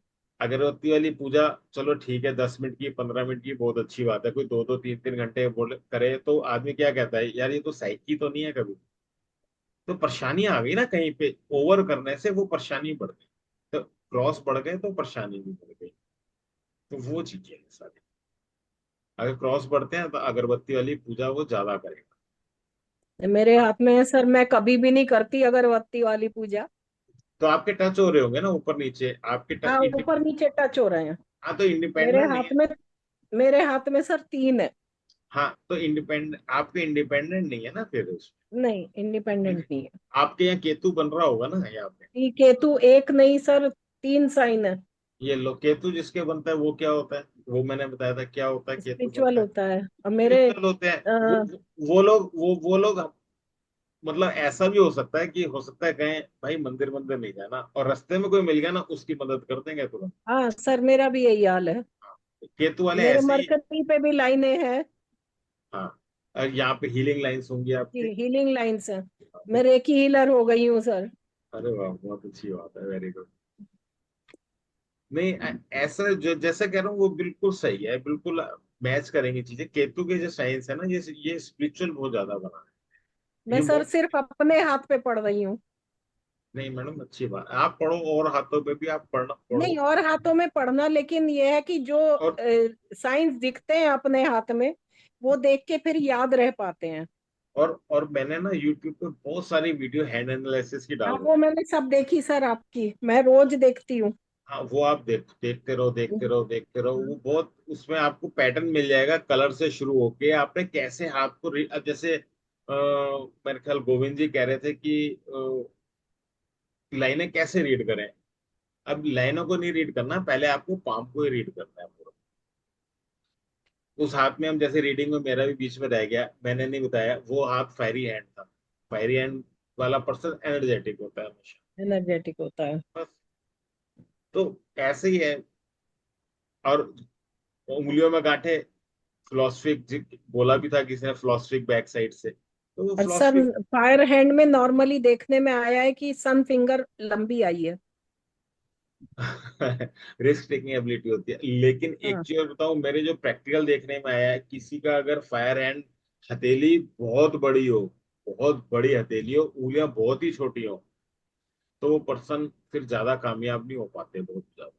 अगरबत्ती वाली पूजा, चलो ठीक है, 10 मिनट की, 15 मिनट की, बहुत अच्छी बात है। कोई 2-2 3-3 घंटे बोले करे तो आदमी क्या कहता है, यार ये तो साइकी तो नहीं है कभी। तो परेशानी आ गई ना कहीं पे, ओवर करने से वो परेशानी बढ़ गई। तो क्रॉस बढ़ गए तो परेशानी भी बढ़ गई। तो वो चीजें हैं सारी। अगर क्रॉस बढ़ते हैं तो अगरबत्ती वाली पूजा वो ज्यादा करेगा। मेरे हाथ में है सर, मैं कभी भी नहीं करती अगरबत्ती वाली पूजा। तो आपके टच हो रहे होंगे ना ऊपर नीचे, आपके हाँ, टच। ऊपर नीचे टच हो रहे हैं। हाँ तो मेरे इंडिपेंडेंट नहीं हाथ है। में मेरे हाथ में सर 3 है। हाँ तो इंडिपेंडेंट, आपके इंडिपेंडेंट नहीं है ना फिर उसमें। नहीं, इंडिपेंडेंट नहीं है। आपके यहाँ केतु बन रहा होगा ना यहाँ पे। ये केतु एक नहीं सर, 3 साइन है। ये लो, केतु जिसके बनता है वो क्या होता है, वो मैंने बताया था क्या होता है, केतु स्पिरिचुअल बनता है। होता है और मेरे स्पिरिचुअल होते हैं आ, वो लोग, वो लोग, मतलब ऐसा भी हो सकता है कि हो सकता है कहें भाई मंदिर मंदिर नहीं जाना, और रास्ते में कोई मिल गया ना उसकी मदद कर देंगे तुरंत। हाँ सर, मेरा भी यही हाल है। केतु वाले मेरे ऐसे ही। मरकरी पे भी लाइनें हैं। हाँ, और यहाँ पे हीलिंग लाइंस होंगी जी, आपकी। हीलिंग लाइन्स है। मैं रेकी हीलर हो गई हूँ सर। अरे वाह, बहुत अच्छी बात है, वेरी गुड। नहीं, ऐसा जो जैसा कह रहा हूँ वो बिल्कुल सही है, बिल्कुल मैच करेंगी चीजें। केतु के जो साइंस है ना, ये स्पिरिचुअल बहुत ज्यादा बना है, मैं ये सर बहुत। सिर्फ अपने हाथ पे पढ़ रही हूँ। नहीं मैडम, अच्छी बात, आप पढ़ो और हाथों पे भी आप पढ़ना नहीं, पढ़ो। और हाथों में पढ़ना, लेकिन ये है कि जो और साइंस दिखते हैं अपने हाथ में, वो देख के फिर याद रह पाते हैं। और मैंने ना यूट्यूब पे बहुत सारी वीडियो हैंड एनालिसिस की डाल हाँ, वो रखी है। मैंने सब देखी सर, आपकी मैं रोज देखती हूँ। हाँ, वो आप देखते रहो, देखते रहो, देखते रहो, वो बहुत, उसमें आपको पैटर्न मिल जाएगा, कलर से शुरू होके आपने कैसे हाथ को अब जैसे मेरे ख्याल गोविंद जी कह रहे थे कि लाइनें कैसे रीड करें। अब लाइनों को नहीं रीड करना, पहले आपको पाम को ही रीड करना है पूरा। उस हाथ में हम, जैसे रीडिंग में मेरा भी बीच में रह गया, मैंने नहीं बताया, वो हाथ फायरी हैंड था। फायरी हैंड वाला पर्सन एनर्जेटिक होता है हमेशा। एनर्जेटिक होता है। बस, तो ऐसे ही है। और उंगलियों में गांठे, फिलोसफिक बोला भी था किसी ने, फिलोसफिक बैक साइड से, तो वो और सन फिलोसफिक। फायर हैंड में नॉर्मली देखने में आया है कि सन फिंगर लंबी आई है। रिस्क टेकिंग एबिलिटी होती है, लेकिन एक हाँ। चीज और बताऊं, मेरे जो प्रैक्टिकल देखने में आया है, किसी का अगर फायर हैंड, हथेली बहुत बड़ी हो, बहुत बड़ी हथेली हो, उंगलियां बहुत ही छोटी हो, तो वो पर्सन फिर ज्यादा कामयाब नहीं हो पाते, बहुत ज्यादा।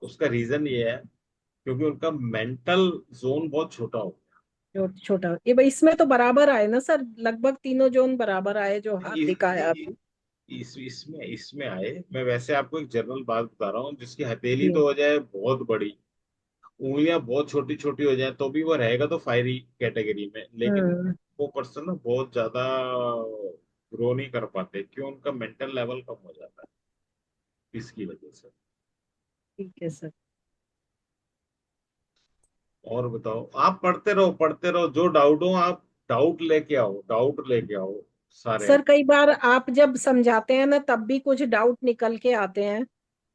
उसका रीजन ये है क्योंकि उनका मेंटल जोन बहुत छोटा हो। छोटा, ये भाई इसमें तो बराबर आए ना सर, लगभग तीनों जोन बराबर आए जो हाथ दिखाया नहीं, अभी। इसमें आए, मैं वैसे आपको एक जनरल बात बता रहा हूँ, जिसकी हथेली जी। तो हो जाए बहुत बड़ी, उंगलियां बहुत छोटी छोटी हो जाए, तो भी वो रहेगा तो फायरी कैटेगरी में, लेकिन हम्म। वो पर्सन ना बहुत ज्यादा ग्रो नहीं कर पाते, क्यों, उनका मेंटल लेवल कम हो जाता है इसकी वजह से। ठीक है सर। और बताओ, आप पढ़ते रहो, जो डाउट हो आप डाउट लेके आओ, डाउट लेके आओ सारे। सर कई बार आप जब समझाते हैं ना, तब भी कुछ डाउट निकल के आते हैं।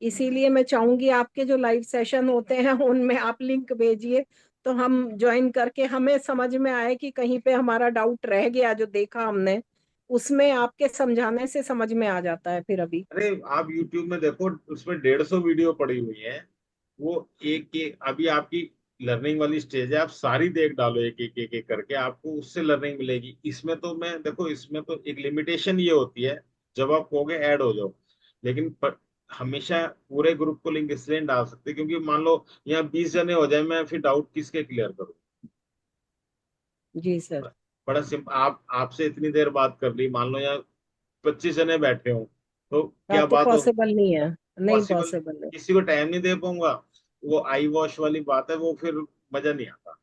इसीलिए मैं चाहूंगी आपके जो लाइव सेशन होते हैं उनमें आप लिंक भेजिए, तो हम ज्वाइन करके हमें समझ में आए कि कहीं पे हमारा डाउट रह गया जो देखा हमने, उसमें आपके समझाने से समझ में आ जाता है फिर अभी। अरे आप YouTube में देखो, उसमें 150 वीडियो पड़ी हुई है। वो एक एक अभी आपकी लर्निंग वाली स्टेज है, आप सारी देख डालो एक एक एक एक करके, आपको उससे लर्निंग मिलेगी। इसमें तो मैं देखो, इसमें तो एक लिमिटेशन ये होती है, जब आप कहोगे ऐड हो जाओ, लेकिन हमेशा पूरे ग्रुप को लिंक इसलिए नहीं डाल सकते क्योंकि मान लो यहाँ 20 जने हो जाए, मैं फिर डाउट किसके क्लियर करूँ? जी सर। बड़ा सिंपल, आप आपसे इतनी देर बात कर ली, मान लो यहाँ 25 जने बैठे हो, तो हाँ क्या तो बात हो? पॉसिबल नहीं है, नहीं पॉसिबल, पॉसिबल है। किसी को टाइम नहीं दे पाऊंगा। वो आई वॉश वाली बात है, वो फिर मजा नहीं आता।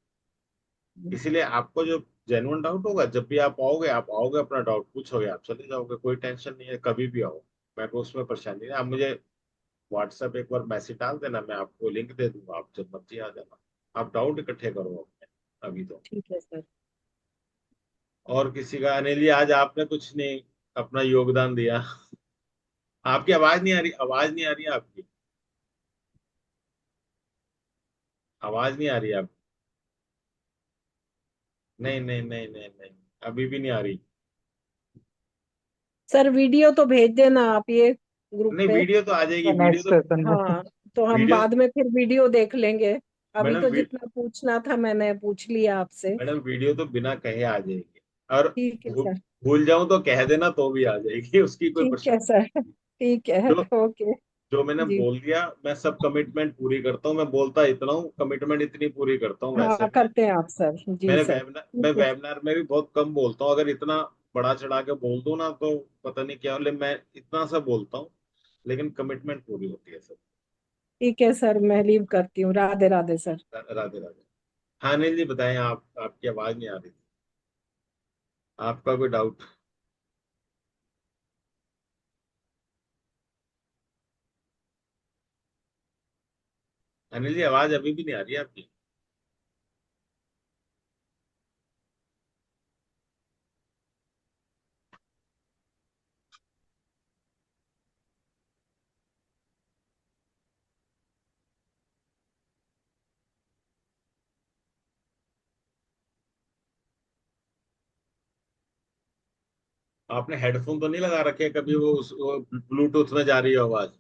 इसीलिए आपको जो जेन्युइन डाउट होगा, जब भी आप आओगे अपना डाउट पूछोगे, आप चले जाओगे, कोई टेंशन नहीं है, कभी भी आओ। मेरे को उसमें परेशानी नहीं है। आप मुझे व्हाट्सएप एक बार मैसेज डाल देना, मैं आपको लिंक दे दूंगा, आप जब मर्जी आ जाना। आप डाउट इकट्ठे करो अपने अभी तो। ठीक है सर। और किसी का? अनिल जी, आज आपने कुछ नहीं अपना योगदान दिया। आपकी आवाज नहीं आ रही, आवाज नहीं आ रही है आपकी, आवाज नहीं आ रही है आपकी। नहीं नहीं नहीं नहीं नहीं, अभी भी नहीं आ रही। सर वीडियो तो भेज देना आप ये ग्रुप नहीं, पे। वीडियो तो आ जाएगी, वीडियो नेक्स्ट तो। सेशन में। हाँ, तो हम वीडियो, बाद में फिर वीडियो देख लेंगे। अभी मैडम तो जितना पूछना था मैंने पूछ लिया आपसे। मैडम वीडियो तो बिना कहे आ जाएगी। और ठीक है भूल सर। भूल जाऊं तो कह देना, तो भी आ जाएगी, उसकी कोई ठीक है परेशानी सर। नहीं। ठीक है। जो ओके। जो मैंने जी। बोल दिया, मैं सब कमिटमेंट पूरी करता हूँ। मैं बोलता इतना हूँ, कमिटमेंट इतनी पूरी करता हूँ वैसे हाँ मैं। करते हैं आप सर, जी मैंने सर, वेबिनार मैं ठीक है। वेबिनार में भी बहुत कम बोलता हूँ। अगर इतना बड़ा चढ़ा के बोल दूं ना, तो पता नहीं क्या, लेकिन मैं इतना सा बोलता हूँ, लेकिन कमिटमेंट पूरी होती है सब। ठीक है सर, मैं लीव करती हूँ। राधे राधे सर। राधे राधे। हाँ अनिल जी बताएं, आप, आपकी आवाज नहीं आ रही थी, आपका कोई डाउट? अनिल जी आवाज अभी भी नहीं आ रही है आपकी। आपने हेडफोन तो नहीं लगा रखे कभी? वो ब्लूटूथ में जा रही है आवाज।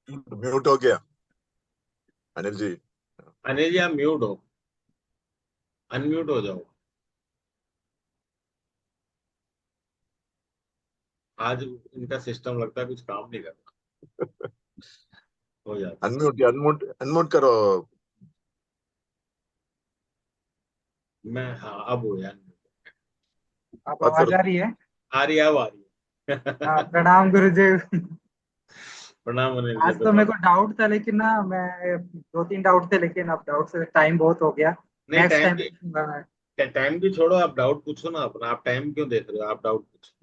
म्यूट हो गया अनिल जी। अनिल जी आप म्यूट हो, अनम्यूट हो जाओ। आज इनका सिस्टम लगता है कुछ काम नहीं करता, हो जाता है। अनम्यूट अनम्यूट अनम्यूट करो। मैं, हाँ अब हो यार। अब बात आवाज करो। आ रही है? आ रही है, अब आ रही हाँ, है। प्रणाम गुरुजी। प्रणाम अनिल जी, आज तो मेरे बताओ। को डाउट था, लेकिन ना मैं दो तीन डाउट थे, लेकिन अब डाउट से टाइम बहुत हो गया। नहीं, नेक्स्ट टाइम पूछूंगा मैं। टाइम की छोड़ो, आप डाउट पूछो ना अपना। आप टाइम क्यों देख रहे हो? आप डाउट पूछो।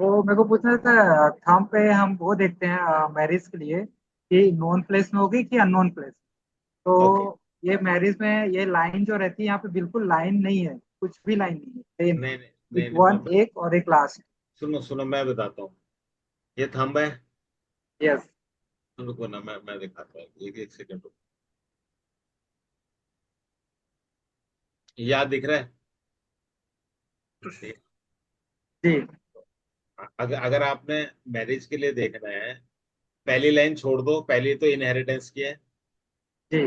तो मेरे को पूछना था, थंब पे हम वो देखते हैं मैरिज के लिए कि नोन प्लेस में होगी कि अननोन प्लेस। ओके। तो ये मैरिज में ये लाइन जो रहती है यहाँ पे बिल्कुल लाइन नहीं है, कुछ भी लाइन नहीं है, सेम नहीं नहीं है। नहीं एक नहीं, वन एक और एक लास्ट। सुनो सुनो, मैं बताता हूँ। ये थंब है। यस। रुको ना, मैं दिखाता हूँ, एक एक सेकंड रुको। याद दिख रहा है? जी अगर अगर आपने मैरिज के लिए देखना है, पहली लाइन छोड़ दो, पहली तो इनहेरिटेंस की है। जी।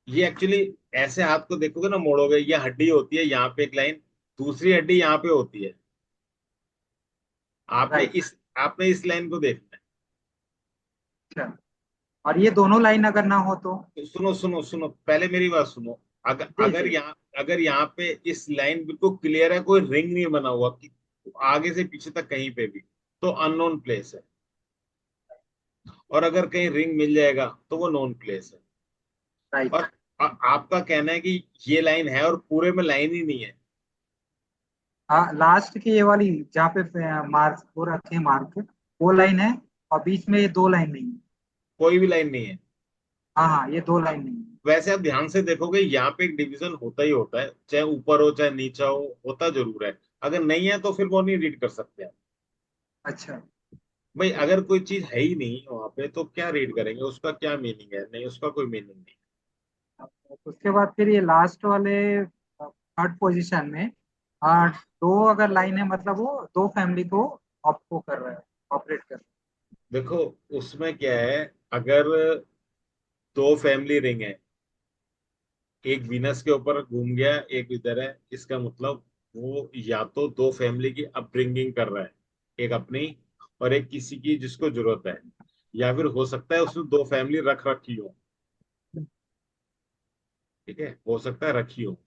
ये एक्चुअली ऐसे हाथ को देखोगे ना, मोड़ोगे, ये हड्डी होती है यहाँ पे एक लाइन, दूसरी हड्डी यहाँ पे होती है। राइट। आपने इस लाइन को देखना अच्छा, और ये दोनों लाइन अगर ना हो तो? है। सुनो सुनो सुनो, पहले मेरी बात सुनो। अगर जी अगर जी। यहाँ अगर यहाँ पे इस लाइन बिल्कुल क्लियर है, कोई रिंग नहीं बना हुआ कि आगे से पीछे तक कहीं पे भी, तो अननोन प्लेस है। और अगर कहीं रिंग मिल जाएगा तो वो नोन प्लेस है। राइट। और आपका कहना है कि ये लाइन है और पूरे में लाइन ही नहीं है। हाँ, लास्ट की ये वाली जहाँ पे मार्क वो रखे हैं, मार्क वो लाइन है। और बीच में ये दो लाइन नहीं है। कोई भी लाइन नहीं है। हाँ हाँ, ये दो लाइन नहीं है। वैसे आप ध्यान से देखोगे यहाँ पे एक डिवीजन होता ही होता है, चाहे ऊपर हो चाहे नीचा हो, होता जरूर है। अगर नहीं है तो फिर वो नहीं रीड कर सकते आप। अच्छा। भाई अगर कोई चीज है ही नहीं वहां पे तो क्या रीड करेंगे, उसका क्या मीनिंग है? नहीं, उसका कोई मीनिंग नहीं। उसके बाद फिर ये लास्ट वाले थर्ड पोजीशन में दो अगर लाइन है, मतलब वो दो फैमिली को ऑपको कर रहा है, ऑपरेट कर रहा देखो उसमें क्या है, अगर दो फैमिली रिंग है, एक वीनस के ऊपर घूम गया एक इधर है, इसका मतलब वो या तो दो फैमिली की अपब्रिंगिंग कर रहा है, एक अपनी और एक किसी की जिसको जरूरत है, या फिर हो सकता है उसने दो फैमिली रख रखी हो। ठीक है, हो सकता है रखी हो,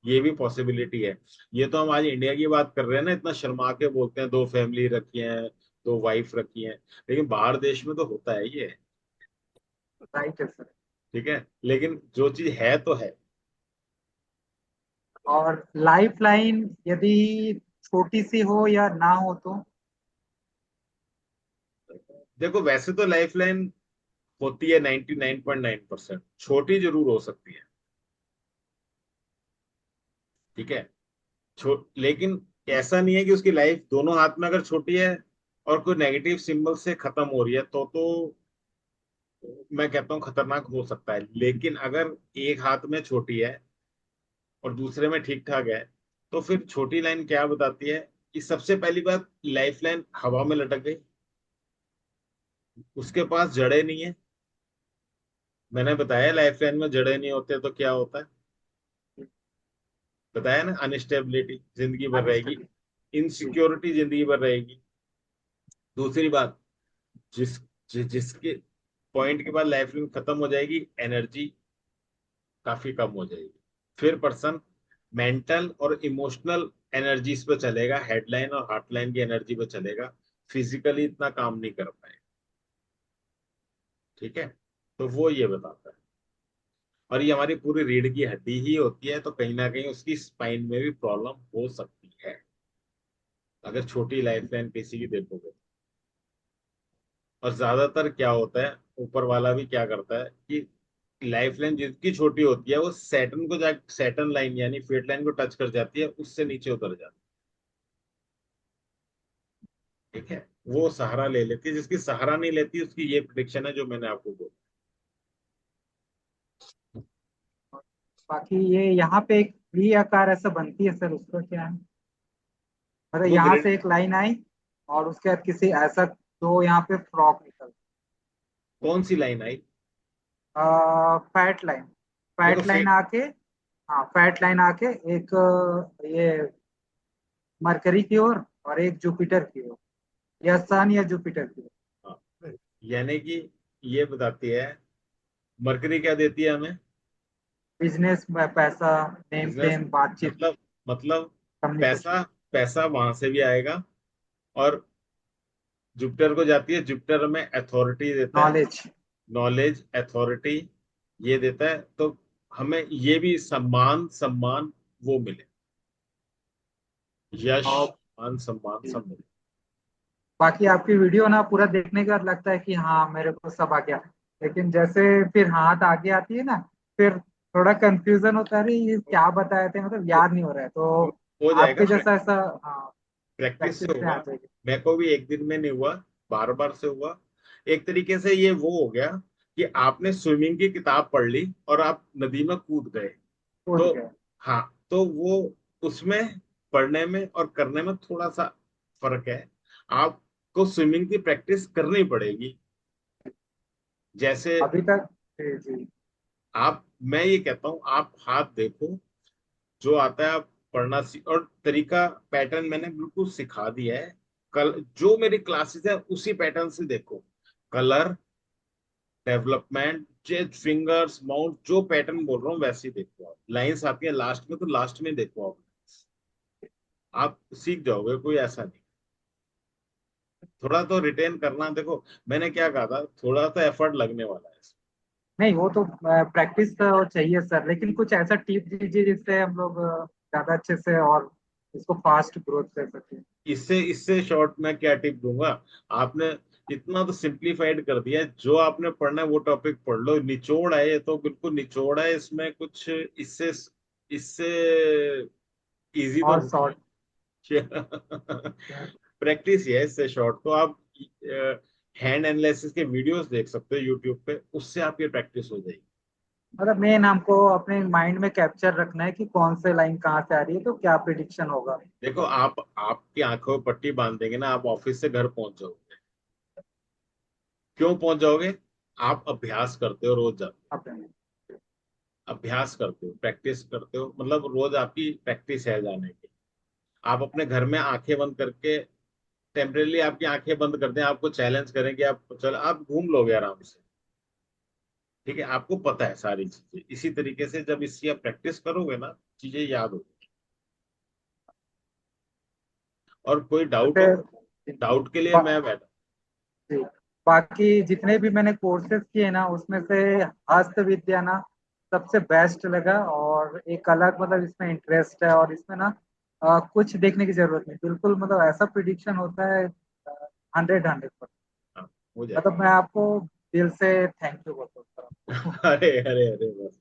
ये भी पॉसिबिलिटी है। ये तो हम आज इंडिया की बात कर रहे हैं ना, इतना शर्मा के बोलते हैं दो फैमिली रखी हैं, दो वाइफ रखी हैं, लेकिन बाहर देश में तो होता है ये। है। राइट है सर। ठीक है, लेकिन जो चीज है तो है। और लाइफ लाइन यदि छोटी सी हो या ना हो तो? देखो वैसे तो लाइफ लाइन होती है 99.9%, छोटी जरूर हो सकती है। ठीक है, लेकिन ऐसा नहीं है कि उसकी लाइफ दोनों हाथ में अगर छोटी है और कोई नेगेटिव सिंबल से खत्म हो रही है तो मैं कहता हूँ खतरनाक हो सकता है। लेकिन अगर एक हाथ में छोटी है और दूसरे में ठीक ठाक है, तो फिर छोटी लाइन क्या बताती है कि सबसे पहली बात, लाइफ लाइन हवा में लटक गई, उसके पास जड़ें नहीं है। मैंने बताया लाइफ लाइन में जड़ें नहीं होते तो क्या होता है, बताया ना, अनस्टेबिलिटी जिंदगी भर रहेगी, अनस्टेबल। जी। इनसिक्योरिटी जिंदगी भर रहेगी। दूसरी बात, जिसके पॉइंट के बाद लाइफ लाइन खत्म हो जाएगी, एनर्जी काफी कम हो जाएगी। फिर पर्सन मेंटल और इमोशनल एनर्जीज पे चलेगा, हेडलाइन और हार्टलाइन की एनर्जी पे चलेगा, फिजिकली इतना काम नहीं कर पाए। ठीक है, तो वो ये बताता है। और ये हमारी पूरी रीढ़ की हड्डी ही होती है, तो कहीं ना कहीं उसकी स्पाइन में भी प्रॉब्लम हो सकती है अगर छोटी लाइफ लाइन किसी की देखोगे। और ज्यादातर क्या होता है, ऊपर वाला भी क्या करता है कि लाइफ लाइन जितनी छोटी होती है वो सैटर्न को जा सैटर्न लाइन यानी फेट लाइन को टच कर जाती है, उससे नीचे उतर जाती है। ठीक है, वो सहारा ले लेती है, जिसकी सहारा नहीं लेती उसकी ये प्रिडिक्शन है जो मैंने आपको बोला। बाकी ये यहाँ पे एक वी आकार ऐसा बनती है सर, उसका क्या है? मतलब वो यहाँ ग्रेड, से एक लाइन आई और उसके बाद किसी ऐसा दो यहाँ पे फ्रॉक निकल, कौन सी लाइन आई? Fat line. देखो फैट लाइन फेट, आके, हाँ फैट लाइन आके एक ये मरकरी की ओर और एक जुपिटर की ओर, या सन या जुपिटर की ओर। यानी कि ये बताती है, मरकरी क्या देती है हमें? बिजनेस में पैसा, नेम बिजनेस, फेम, बातचीत, मतलब कम्युनिकेशन, पैसा, पैसा वहां से भी आएगा। और जुपिटर को जाती है, जुपिटर में अथॉरिटी देता है, नॉलेज। नॉलेज, अथॉरिटी ये देता है, तो हमें ये भी सम्मान सम्मान वो मिले, यश, और मान सम्मान सब मिले। बाकी आपकी वीडियो ना पूरा देखने के बाद लगता है कि हाँ मेरे को सब आ गया, लेकिन जैसे फिर हाथ आगे आती है ना, फिर थोड़ा कंफ्यूजन होता है, अरे ये क्या बताए थे, मतलब हो, याद नहीं हो रहा है, तो हो जाएगा, आपके जैसा ऐसा, हाँ प्रैक्टिस से प्रैक्टिस से होगा। आ जाएगी। मेरे को भी एक दिन में नहीं हुआ, बार बार से हुआ। एक तरीके से ये वो हो गया कि आपने स्विमिंग की किताब पढ़ ली और आप नदी में कूद गए। टूट तो गया। हाँ, तो वो उसमें पढ़ने में और करने में थोड़ा सा फर्क है। आपको स्विमिंग की प्रैक्टिस करनी पड़ेगी। जैसे अभी तक जी जी। आप, मैं ये कहता हूँ आप हाथ देखो, जो आता है आप पढ़ना सीख, और तरीका पैटर्न मैंने बिल्कुल सिखा दिया है। कल जो मेरी क्लासेस है उसी पैटर्न से देखो, colour, development, jet, fingers, mount, जो पैटर्न बोल रहा हूँ वैसे ही देखो। आप लाइंस आती है लास्ट में तो लास्ट में देखो, आप सीख जाओगे, कोई ऐसा नहीं। थोड़ा तो रिटेन करना, देखो मैंने क्या कहा था, थोड़ा तो एफर्ट लगने वाला है। नहीं वो तो प्रैक्टिस तो चाहिए सर, लेकिन कुछ ऐसा टिप दीजिए जिससे हम लोग ज्यादा अच्छे से और इसको फास्ट ग्रोथ कर सके। इससे इससे शॉर्ट में क्या टिप दूंगा, आपने इतना तो सिंप्लीफाइड कर दिया है, जो आपने पढ़ना है वो टॉपिक पढ़ लो, निचोड़ है ये तो बिल्कुल निचोड़ है, इसमें कुछ इससे इससे इजी तो और हो शॉर्ट। नहीं। प्रैक्टिस ही है, इससे शॉर्ट तो आप हैंड एनालिसिस के वीडियोस देख सकते हो यूट्यूब पे, उससे आपकी प्रैक्टिस हो जाएगी। मतलब मेन हमको अपने माइंड में कैप्चर रखना है कि कौन से लाइन कहाँ से आ रही है तो क्या प्रिडिक्शन होगा। देखो आप आपकी आंखों में पट्टी बांध देंगे ना, आप ऑफिस से घर पहुंच जाओगे। क्यों पहुंच जाओगे? आप अभ्यास करते हो रोज जाते अपने हो, अभ्यास करते हो, प्रैक्टिस करते हो, मतलब रोज आपकी प्रैक्टिस है जाने की। आप अपने घर में आंखें बंद करके, टेम्परेली आपकी आंखें बंद कर दें, आपको चैलेंज करें कि आप चलो आप घूम लोगे आराम से। ठीक है, आपको पता है सारी चीजें, इसी तरीके से जब इसकी आप प्रैक्टिस करोगे ना, चीजें याद होगी। और कोई डाउट हो, वैसे डाउट के लिए बा, मैं बैठा। जी, बाकी जितने भी मैंने कोर्सेज किए ना उसमें से हस्त विद्या ना सबसे बेस्ट लगा, और एक अलग मतलब इसमें इंटरेस्ट है, और इसमें ना कुछ देखने की जरूरत नहीं, बिल्कुल मतलब ऐसा प्रिडिक्शन होता है 100%। हाँ, हो मतलब जाएगा। मैं आपको दिल से थैंक यू बोलता हूँ। अरे अरे अरे बस,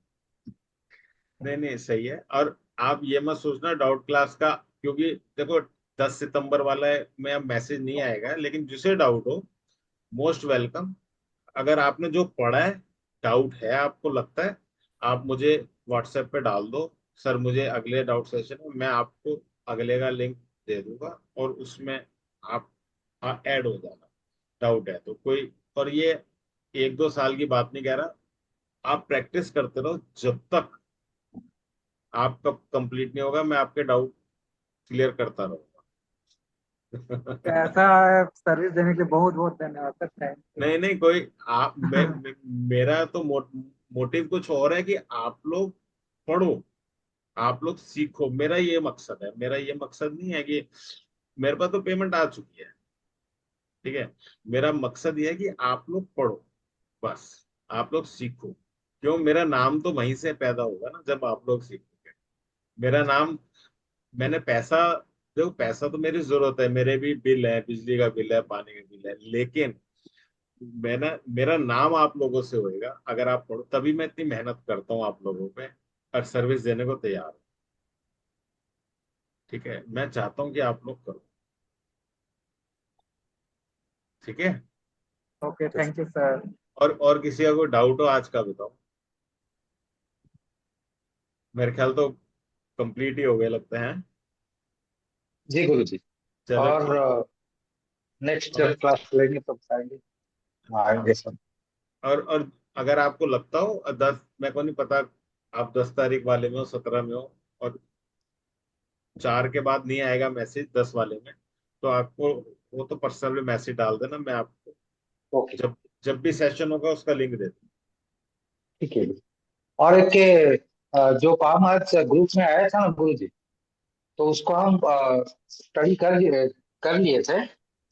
नहीं नहीं सही है। और आप ये मत सोचना डाउट क्लास का, क्योंकि देखो 10 सितंबर वाला है में अब मैसेज नहीं आएगा, लेकिन जिसे डाउट हो मोस्ट वेलकम। अगर आपने जो पढ़ा है, डाउट है आपको लगता है, आप मुझे व्हाट्सएप पे डाल दो, सर मुझे अगले डाउट सेशन में, मैं आपको अगले का लिंक दे दूंगा, और उसमें आप ऐड हो जाना। डाउट है तो कोई, और ये 1-2 साल की बात नहीं कह रहा, आप प्रैक्टिस करते रहो जब तक आपका कंप्लीट नहीं होगा, मैं आपके डाउट क्लियर करता रहूंगा। ऐसा सर्विस देने के लिए बहुत बहुत धन्यवाद सर, थैंक यू। नहीं नहीं कोई, आप मेरा तो मोटिव कुछ और है कि आप लोग पढ़ो, आप लोग सीखो, मेरा ये मकसद है। मेरा ये मकसद नहीं है कि मेरे पास तो पेमेंट आ चुकी है, ठीक है। मेरा मकसद ये है कि आप लोग पढ़ो, बस आप लोग सीखो। क्यों? मेरा नाम तो वहीं से पैदा होगा ना, जब आप लोग सीखोगे। मेरा नाम, मैंने पैसा, देखो पैसा तो मेरी जरूरत है, मेरे भी बिल है, बिजली का बिल है, पानी का बिल है, लेकिन मैंने, मेरा नाम आप लोगों से होएगा अगर आप पढ़ो, तभी मैं इतनी मेहनत करता हूँ आप लोगों पे, और सर्विस देने को तैयार हूँ। ठीक है, मैं चाहता हूँ कि आप लोग करो। ठीक है। Okay, thank you sir. और किसी का कोई डाउट हो आज का बताओ। मेरे ख्याल तो कंप्लीट ही हो गए लगता है। जी गुरु जी। चलो और ठीक। नेक्स्ट और जब क्लास लेंगे तब आएंगे, हाँ, आएंगे सब। और अगर आपको लगता हो 10, मेरे को नहीं पता आप 10 तारीख वाले में हो, 17 में हो, और 4 के बाद नहीं आएगा मैसेज 10 वाले में, तो आपको वो तो पर्सनल में मैसेज डाल देना, मैं आपको ओके, जब जब भी सेशन होगा उसका लिंक दे दूँ। ठीक है। और एक के, जो काम आज ग्रुप में आया था ना गुरु जी, तो उसको हम स्टडी कर लिए थे।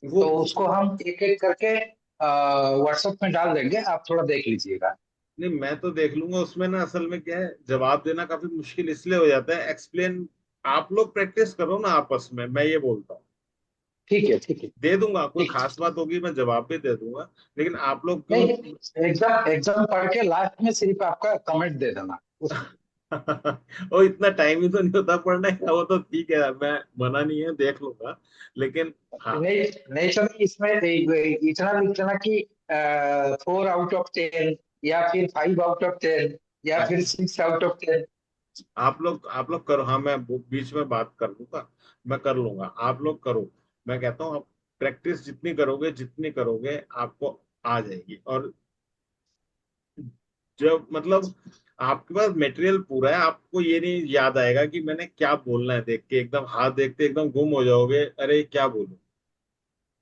वो तो उसको हम एक एक करके व्हाट्सएप में डाल देंगे, आप थोड़ा देख लीजिएगा। नहीं, मैं तो देख लूंगा। उसमें ना असल में क्या है, जवाब देना काफी मुश्किल इसलिए हो जाता है, एक्सप्लेन आप लोग प्रैक्टिस करो ना आपस में, मैं ये बोलता हूँ। ठीक है, ठीक है, दे दूंगा, कोई ठीक। खास बात होगी मैं जवाब भी दे दूंगा, लेकिन आप लोग क्यों। नहीं, एग्जाम एग्जाम पढ़ के लास्ट में सिर्फ आपका कमेंट दे देना उस। वो इतना टाइम ही तो नहीं होता पढ़ने का, वो तो ठीक है, मैं मना नहीं है, देख लूंगा, लेकिन हाँ। नहीं, नहीं तो इसमें इतना लिखना कि 4 आउट ऑफ 10, या फिर 5 आउट ऑफ 10, या फिर 6 आउट ऑफ 10। आप लोग करो, हाँ मैं बीच में बात कर लूंगा, मैं कर लूंगा, आप लोग करो। मैं कहता हूँ आप प्रैक्टिस जितनी करोगे, जितनी करोगे आपको आ जाएगी। और जब मतलब आपके पास मटेरियल पूरा है, आपको ये नहीं याद आएगा कि मैंने क्या बोलना है, देख के एकदम हाथ देखते एकदम गुम हो जाओगे, अरे क्या बोलूं।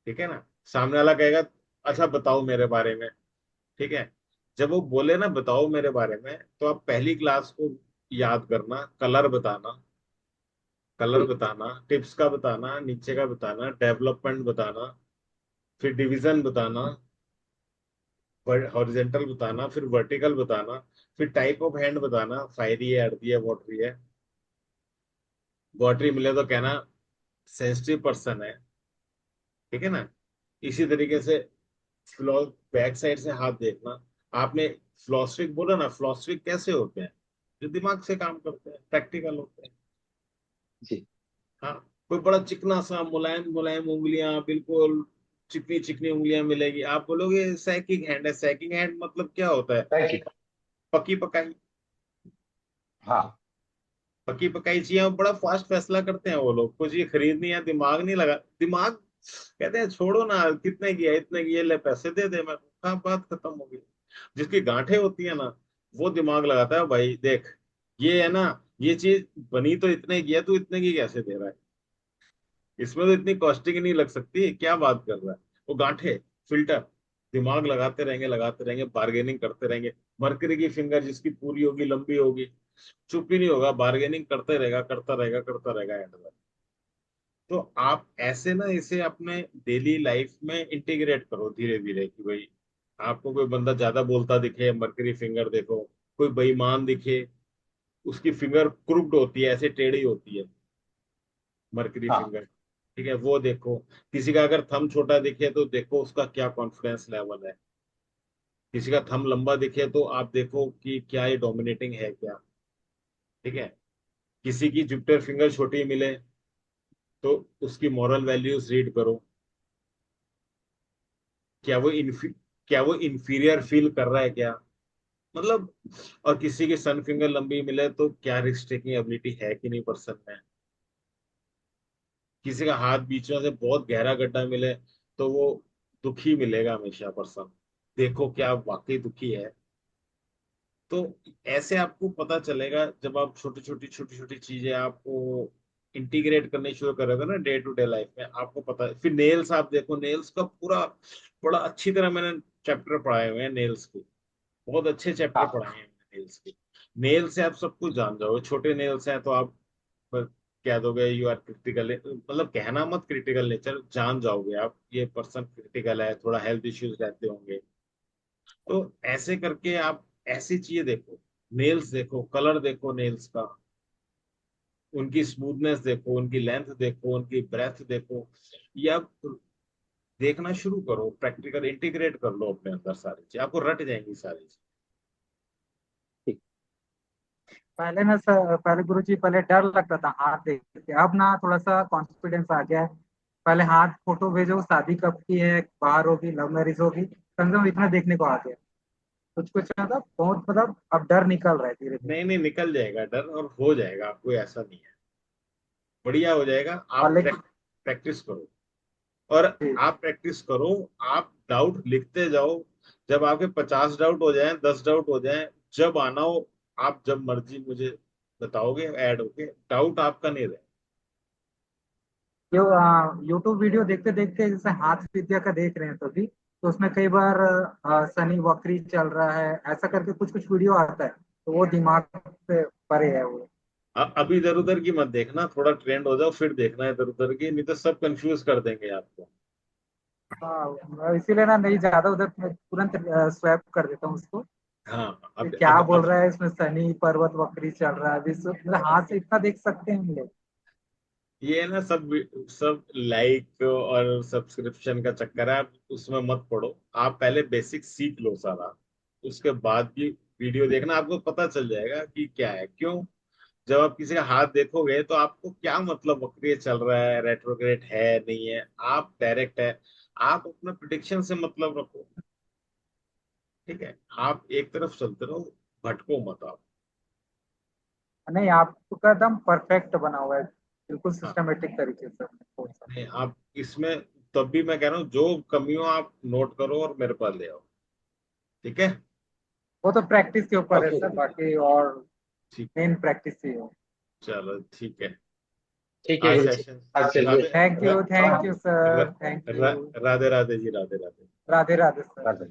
ठीक है ना, सामने वाला कहेगा अच्छा बताओ मेरे बारे में। ठीक है, जब वो बोले ना बताओ मेरे बारे में, तो आप पहली क्लास को याद करना, कलर बताना, कलर ठीक। बताना, टिप्स का बताना, नीचे का बताना, डेवलपमेंट बताना, फिर डिवीजन बताना, हॉरिजेंटल बताना, फिर वर्टिकल बताना, फिर टाइप ऑफ हैंड बताना, फायरी है, अर्दी है, वाटरी है। वाटरी मिले तो कहना सेंसिटिव पर्सन है। ठीक है ना, इसी तरीके से बैक साइड से हाथ देखना। आपने फ्लॉस्ट्रिक बोला ना, फ्लॉस्ट्रिक कैसे होते हैं? जो दिमाग से काम करते हैं, प्रैक्टिकल होते हैं। जी। हाँ, कोई बड़ा चिकना सा मुलायम मुलायम उंगलियां, बिल्कुल चिकनी चिकनी उंगलियां मिलेगी, आप बोलोगे सैकिंग हैंड है। सैकिंग हैंड मतलब क्या होता है? Thank you. पकी पकाई। हाँ। पकी पकाई चीजें बड़ा फास्ट फैसला करते हैं वो लोग। कुछ ये खरीदनी है, दिमाग नहीं लगा। दिमाग कहते हैं छोड़ो ना, कितने की है, इतने की है, ले पैसे दे दे, मैं हाँ, बात खत्म हो गई। जिसकी गांठें होती है ना, वो दिमाग लगाता है, भाई देख ये है ना, ये चीज बनी तो इतने की है, तू इतने की कैसे दे रहा है? इसमें तो इतनी कॉस्टिंग नहीं लग सकती, क्या बात कर रहा है? वो गांठे, फिल्टर, दिमाग लगाते रहेंगे, बार्गेनिंग करते रहेंगे। मरकरी की फिंगर जिसकी पूरी होगी, लंबी होगी, चुप ही नहीं होगा, बार्गेनिंग करते रहेगा, करता रहेगा, करता रहेगा एंड में। तो आप ऐसे ना इसे अपने डेली लाइफ में इंटीग्रेट करो धीरे धीरे, कि भाई आपको कोई बंदा ज्यादा बोलता दिखे, मरकरी फिंगर देखो। कोई बेईमान दिखे, उसकी फिंगर क्रुक्ड होती है, ऐसे टेढ़ी होती है, मरकरी हाँ। फिंगर, ठीक है, वो देखो। किसी का अगर थंब छोटा दिखे तो देखो उसका क्या कॉन्फिडेंस लेवल है। किसी का थंब लंबा दिखे तो आप देखो कि क्या ये डोमिनेटिंग है क्या, ठीक है। किसी की जुपिटर फिंगर छोटी मिले तो उसकी मॉरल वैल्यूज रीड करो। क्या वो इन्फी क्या वो इंफीरियर फील कर रहा है क्या, मतलब। और किसी की सन फिंगर लंबी मिले तो क्या रिस्क टेकिंग एबिलिटी है कि नहीं पर्सन में। किसी का हाथ बीच में से बहुत गहरा गड्ढा मिले तो वो दुखी मिलेगा हमेशा पर्सन। देखो क्या वाकई दुखी है। तो ऐसे आपको पता चलेगा जब आप छोटी छोटी चीजें आपको इंटीग्रेट करनी शुरू करोगे ना डे टू डे लाइफ में, आपको पता है। फिर नेल्स आप देखो, नेल्स का पूरा बड़ा अच्छी तरह मैंने चैप्टर पढ़ाए हुए हैं नेल्स के। बहुत अच्छे चैप्टर हाँ। पढ़ाए हैं नेल्स के। नेल से आप सब कुछ जान जाओगे। छोटे नेल्स हैं तो आप कह दोगे यू आर क्रिटिकल, मतलब कहना मत क्रिटिकल नेचर, जान जाओगे आप ये पर्सन क्रिटिकल है, थोड़ा हेल्थ इश्यूज रहते होंगे। तो ऐसे करके आप ऐसी चीजें देखो, नेल्स देखो, कलर देखो नेल्स का, उनकी स्मूथनेस देखो, उनकी लेंथ देखो, उनकी ब्रेथ देखो। ये आप देखना शुरू करो, प्रैक्टिकल इंटीग्रेट कर लो अपने अंदर, सारी चीज आपको रट जाएंगी सारी चीज। ठीक। पहले ना सर, पहले गुरुजी पहले डर लगता था हाथ देख के, अब ना थोड़ा सा कॉन्फिडेंस आ गया है। पहले हाथ फोटो भेजो, शादी कब की है, बाहर होगी, लव मैरिज होगी, कम से कम इतना देखने को आ गया। कुछ कुछ मतलब बहुत, मतलब अब डर निकल रहा है धीरे धीरे। नहीं नहीं, निकल जाएगा डर और हो जाएगा, आपको ऐसा नहीं है, बढ़िया हो जाएगा। और आप लेकिन प्रैक्टिस करो, और आप प्रैक्टिस करो, आप डाउट लिखते जाओ। जब आपके 50 डाउट हो जाएं, 10 डाउट हो जाएं, जब आना हो आप जब मर्जी मुझे बताओगे, ऐड होके डाउट आपका नहीं रहे। जो यूट्यूब वीडियो देखते देखते जैसे हाथ विद्या का देख रहे हैं तो भी, तो उसमें कई बार शनि वक्री चल रहा है ऐसा करके कुछ कुछ वीडियो आता है, तो वो दिमाग से परे है वो। अभी इधर उधर की मत देखना, थोड़ा ट्रेंड हो जाओ फिर देखना इधर उधर की, नहीं तो सब कंफ्यूज कर देंगे आपको। हाँ, मैं इसीलिए ना नहीं ज्यादा उधर, मैं तुरंत स्वैप कर देता हूँ उसको। हाँ, ये अब क्या अब बोल अब रहा है इसमें, शनि पर्वत वक्री चल रहा है अभी, मतलब हाथ से इतना देख सकते हैं हम लोग। ये है ना, सब लाइक और सब्सक्रिप्शन का चक्कर है, आप उसमें मत पड़ो। आप पहले बेसिक सीख लो सारा, उसके बाद की वीडियो देखना, आपको पता चल जाएगा कि क्या है क्यों। जब आप किसी का हाथ देखोगे तो आपको क्या मतलब वक्रीय चल रहा है, रेट्रोग्रेड है नहीं है, आप डायरेक्ट है। आप अपना प्रिडिक्शन से मतलब रखो, ठीक है। आप एक तरफ चलते रहो, भटको मत आप। नहीं, आपका एकदम परफेक्ट बना हुआ है, बिल्कुल हाँ, सिस्टमेटिक तरीके से कौन सा। नहीं आप इसमें, तब भी मैं कह रहा हूँ जो कमी हो आप नोट करो और मेरे पास ले आओ, ठीक है। वो तो प्रैक्टिस के ऊपर है ओके। सर, बाकी और ठीक, मेन प्रैक्टिस ही हो। चलो ठीक है। ठीक है आज गुरु जी। सेशन आज चलिए। राधे थैंक र, यू, थैंक यू र, sir, thank you. Radhe Radhe ji, Radhe Radhe. Radhe Radhe sir. Radhe.